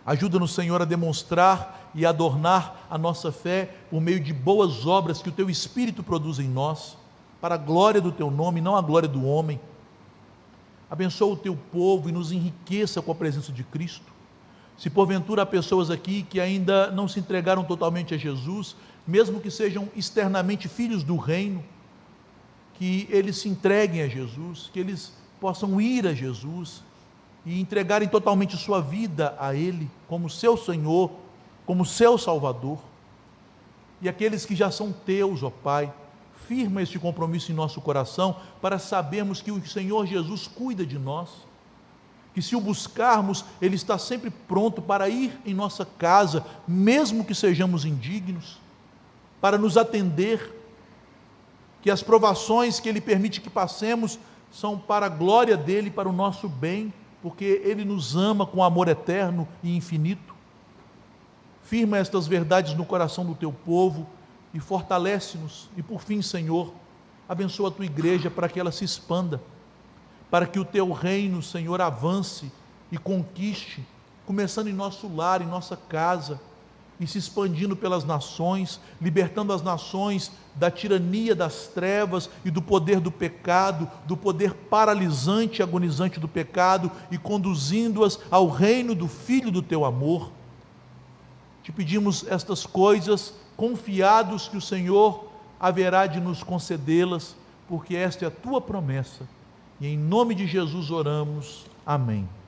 Ajuda-nos, Senhor, a demonstrar e adornar a nossa fé por meio de boas obras que o Teu Espírito produz em nós, para a glória do Teu nome, não a glória do homem. Abençoa o Teu povo e nos enriqueça com a presença de Cristo. Se porventura há pessoas aqui que ainda não se entregaram totalmente a Jesus, mesmo que sejam externamente filhos do reino, que eles se entreguem a Jesus, que eles possam ir a Jesus e entregarem totalmente sua vida a Ele, como seu Senhor, como seu Salvador. E aqueles que já são teus, ó Pai, firma este compromisso em nosso coração, para sabermos que o Senhor Jesus cuida de nós, que se o buscarmos, Ele está sempre pronto para ir em nossa casa, mesmo que sejamos indignos, para nos atender, que as provações que Ele permite que passemos são para a glória dEle, para o nosso bem, porque Ele nos ama com amor eterno e infinito. Firma estas verdades no coração do Teu povo e fortalece-nos. E por fim, Senhor, abençoa a Tua igreja para que ela se expanda, para que o Teu reino, Senhor, avance e conquiste, começando em nosso lar, em nossa casa, e se expandindo pelas nações, libertando as nações da tirania das trevas e do poder do pecado, do poder paralisante e agonizante do pecado, e conduzindo-as ao reino do Filho do Teu amor. Te pedimos estas coisas, confiados que o Senhor haverá de nos concedê-las, porque esta é a Tua promessa, e em nome de Jesus oramos. Amém.